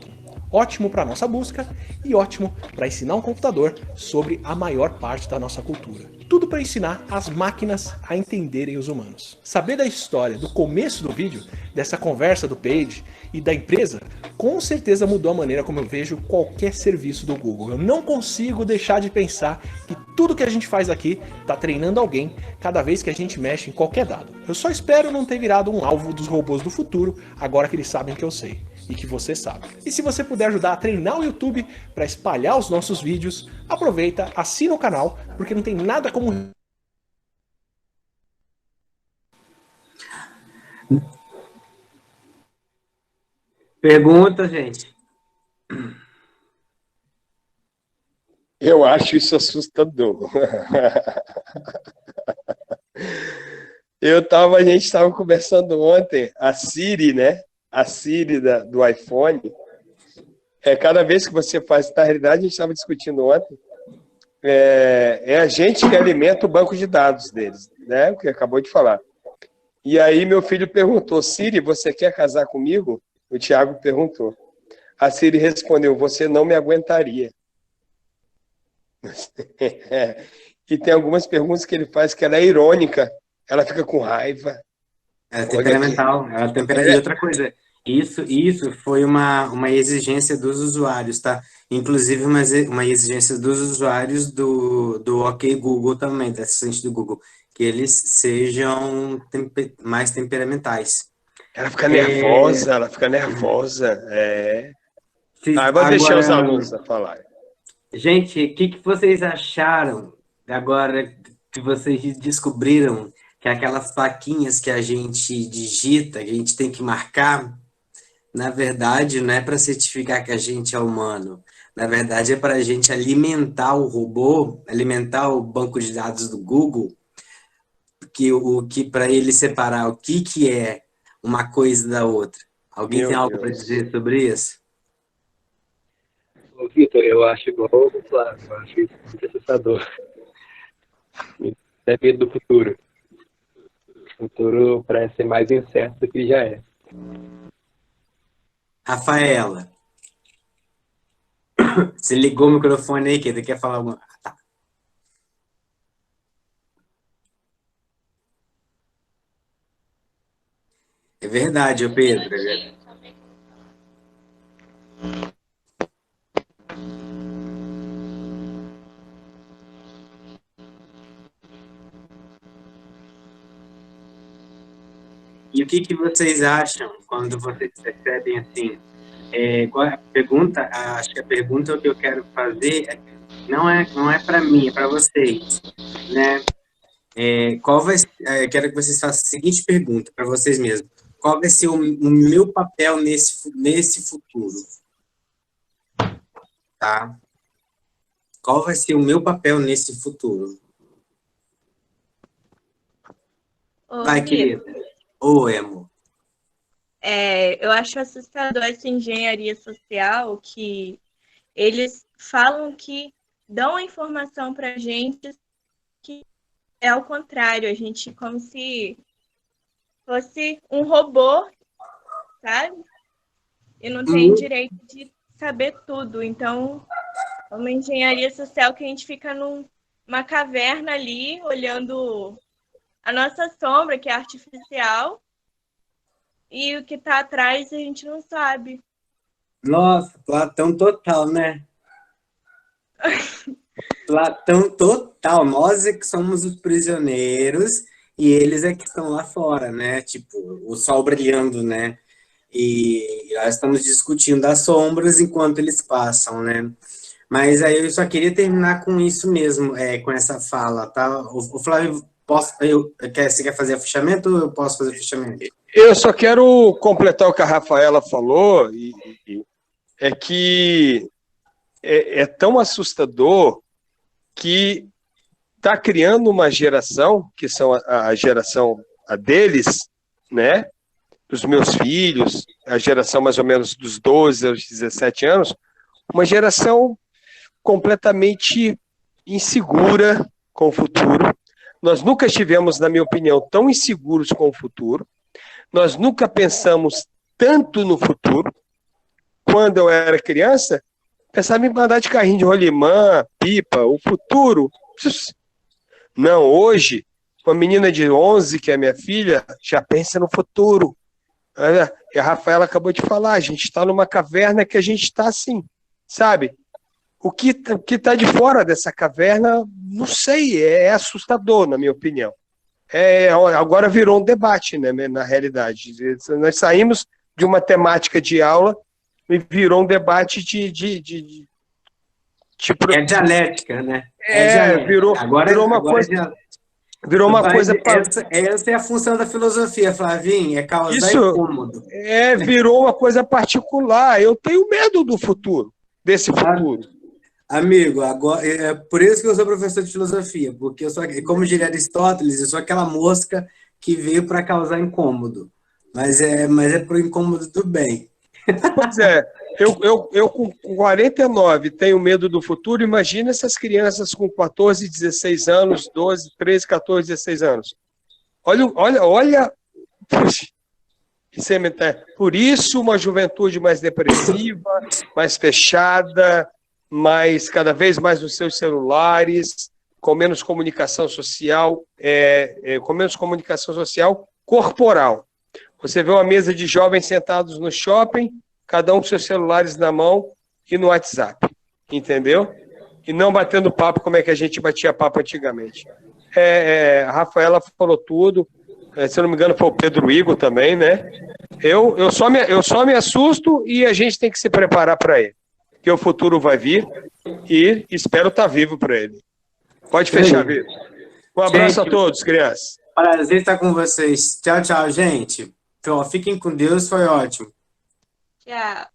Ótimo para nossa busca e ótimo para ensinar um computador sobre a maior parte da nossa cultura. Tudo para ensinar as máquinas a entenderem os humanos. Saber da história do começo do vídeo, dessa conversa do Page e da empresa, com certeza mudou a maneira como eu vejo qualquer serviço do Google. Eu não consigo deixar de pensar que tudo que a gente faz aqui está treinando alguém cada vez que a gente mexe em qualquer dado. Eu só espero não ter virado um alvo dos robôs do futuro, agora que eles sabem que eu sei. E que você sabe. E se você puder ajudar a treinar o YouTube para espalhar os nossos vídeos, aproveita, assina o canal, porque não tem nada como... Pergunta, gente. Eu acho isso assustador. A gente estava conversando ontem, a Siri, né? A Siri do iPhone, cada vez que você faz, na realidade, a gente estava discutindo ontem, é a gente que alimenta o banco de dados deles, né? O que acabou de falar. E aí meu filho perguntou, Siri, você quer casar comigo? O Thiago perguntou. A Siri respondeu, você não me aguentaria. E tem algumas perguntas que ele faz que ela é irônica, ela fica com raiva. É temperamental. E outra coisa, isso foi uma exigência dos usuários, tá? Inclusive uma exigência dos usuários do OK Google também, da assistente do Google, que eles sejam mais temperamentais. Ela fica nervosa, eu vou deixar os alunos falar. Gente, o que vocês acharam agora que vocês descobriram que aquelas plaquinhas que a gente digita, que a gente tem que marcar, na verdade, não é para certificar que a gente é humano. Na verdade, é para a gente alimentar o robô, alimentar o banco de dados do Google, que para ele separar o que é uma coisa da outra. Alguém tem algo para dizer sobre isso? Vitor, eu acho igual o Flávio, eu acho isso muito assustador. É medo do futuro. O futuro parece ser mais incerto do que já é. Rafaela, você ligou o microfone aí, que ele quer falar alguma... Tá. É verdade, Pedro. E o que vocês acham quando vocês percebem assim? Qual é a pergunta? Acho que a pergunta que eu quero fazer não é para mim, é para vocês, né? Quero que vocês façam a seguinte pergunta para vocês mesmos: qual vai ser o meu papel nesse futuro? Tá? Qual vai ser o meu papel nesse futuro? Vai, Vitor, querida. Oi, amor. eu acho assustador essa engenharia social que eles falam que dão a informação para a gente que é ao contrário, a gente como se fosse um robô, sabe? E não tem direito de saber tudo. Então, é uma engenharia social que a gente fica numa caverna ali, olhando a nossa sombra, que é artificial, e o que está atrás a gente não sabe. Nossa, Platão total, né? Platão total. Nós é que somos os prisioneiros e eles é que estão lá fora, né? Tipo, o sol brilhando, né? E nós estamos discutindo as sombras enquanto eles passam, né? Mas aí eu só queria terminar com isso mesmo, com essa fala, tá? O Flávio, você quer fazer o fechamento ou eu posso fazer o fechamento? Eu só quero completar o que a Rafaela falou, é que é tão assustador que está criando uma geração, que são a geração deles, né? Dos meus filhos, a geração mais ou menos dos 12 aos 17 anos, uma geração completamente insegura com o futuro. Nós nunca estivemos, na minha opinião, tão inseguros com o futuro. Nós nunca pensamos tanto no futuro. Quando eu era criança, pensava em andar de carrinho de rolimã, pipa, o futuro. Não, hoje, uma menina de 11, que é minha filha, já pensa no futuro. E a Rafaela acabou de falar, a gente está numa caverna que a gente está assim, sabe? O que está de fora dessa caverna, não sei, é assustador, na minha opinião. Agora virou um debate, né, na realidade. Nós saímos de uma temática de aula e virou um debate de É dialética, né? dialética. Virou uma coisa. Virou uma coisa. Essa é a função da filosofia, Flavinho, é causar incômodo. Virou uma coisa particular. Eu tenho medo do futuro, desse futuro. Amigo, agora, é por isso que eu sou professor de filosofia, porque eu sou, como diria Aristóteles, eu sou aquela mosca que veio para causar incômodo. Mas é pro incômodo do bem. Pois é, eu com 49 tenho medo do futuro, imagina essas crianças com 14, 16 anos, 12, 13, 14, 16 anos. Olha, por isso uma juventude mais depressiva, mais fechada, cada vez mais nos seus celulares, com menos comunicação social, com menos comunicação social corporal. Você vê uma mesa de jovens sentados no shopping, cada um com seus celulares na mão e no WhatsApp, entendeu? E não batendo papo como é que a gente batia papo antigamente. A Rafaela falou tudo, se eu não me engano foi o Pedro Igor também, né? Eu só me assusto e a gente tem que se preparar para ele, porque o futuro vai vir e espero estar vivo para ele. Pode fechar, Vitor. Um abraço a todos, crianças. Prazer estar com vocês. Tchau, tchau, gente. Então, fiquem com Deus, foi ótimo. Tchau.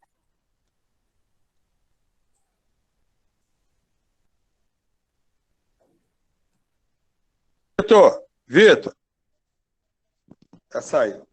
Vitor, já saiu.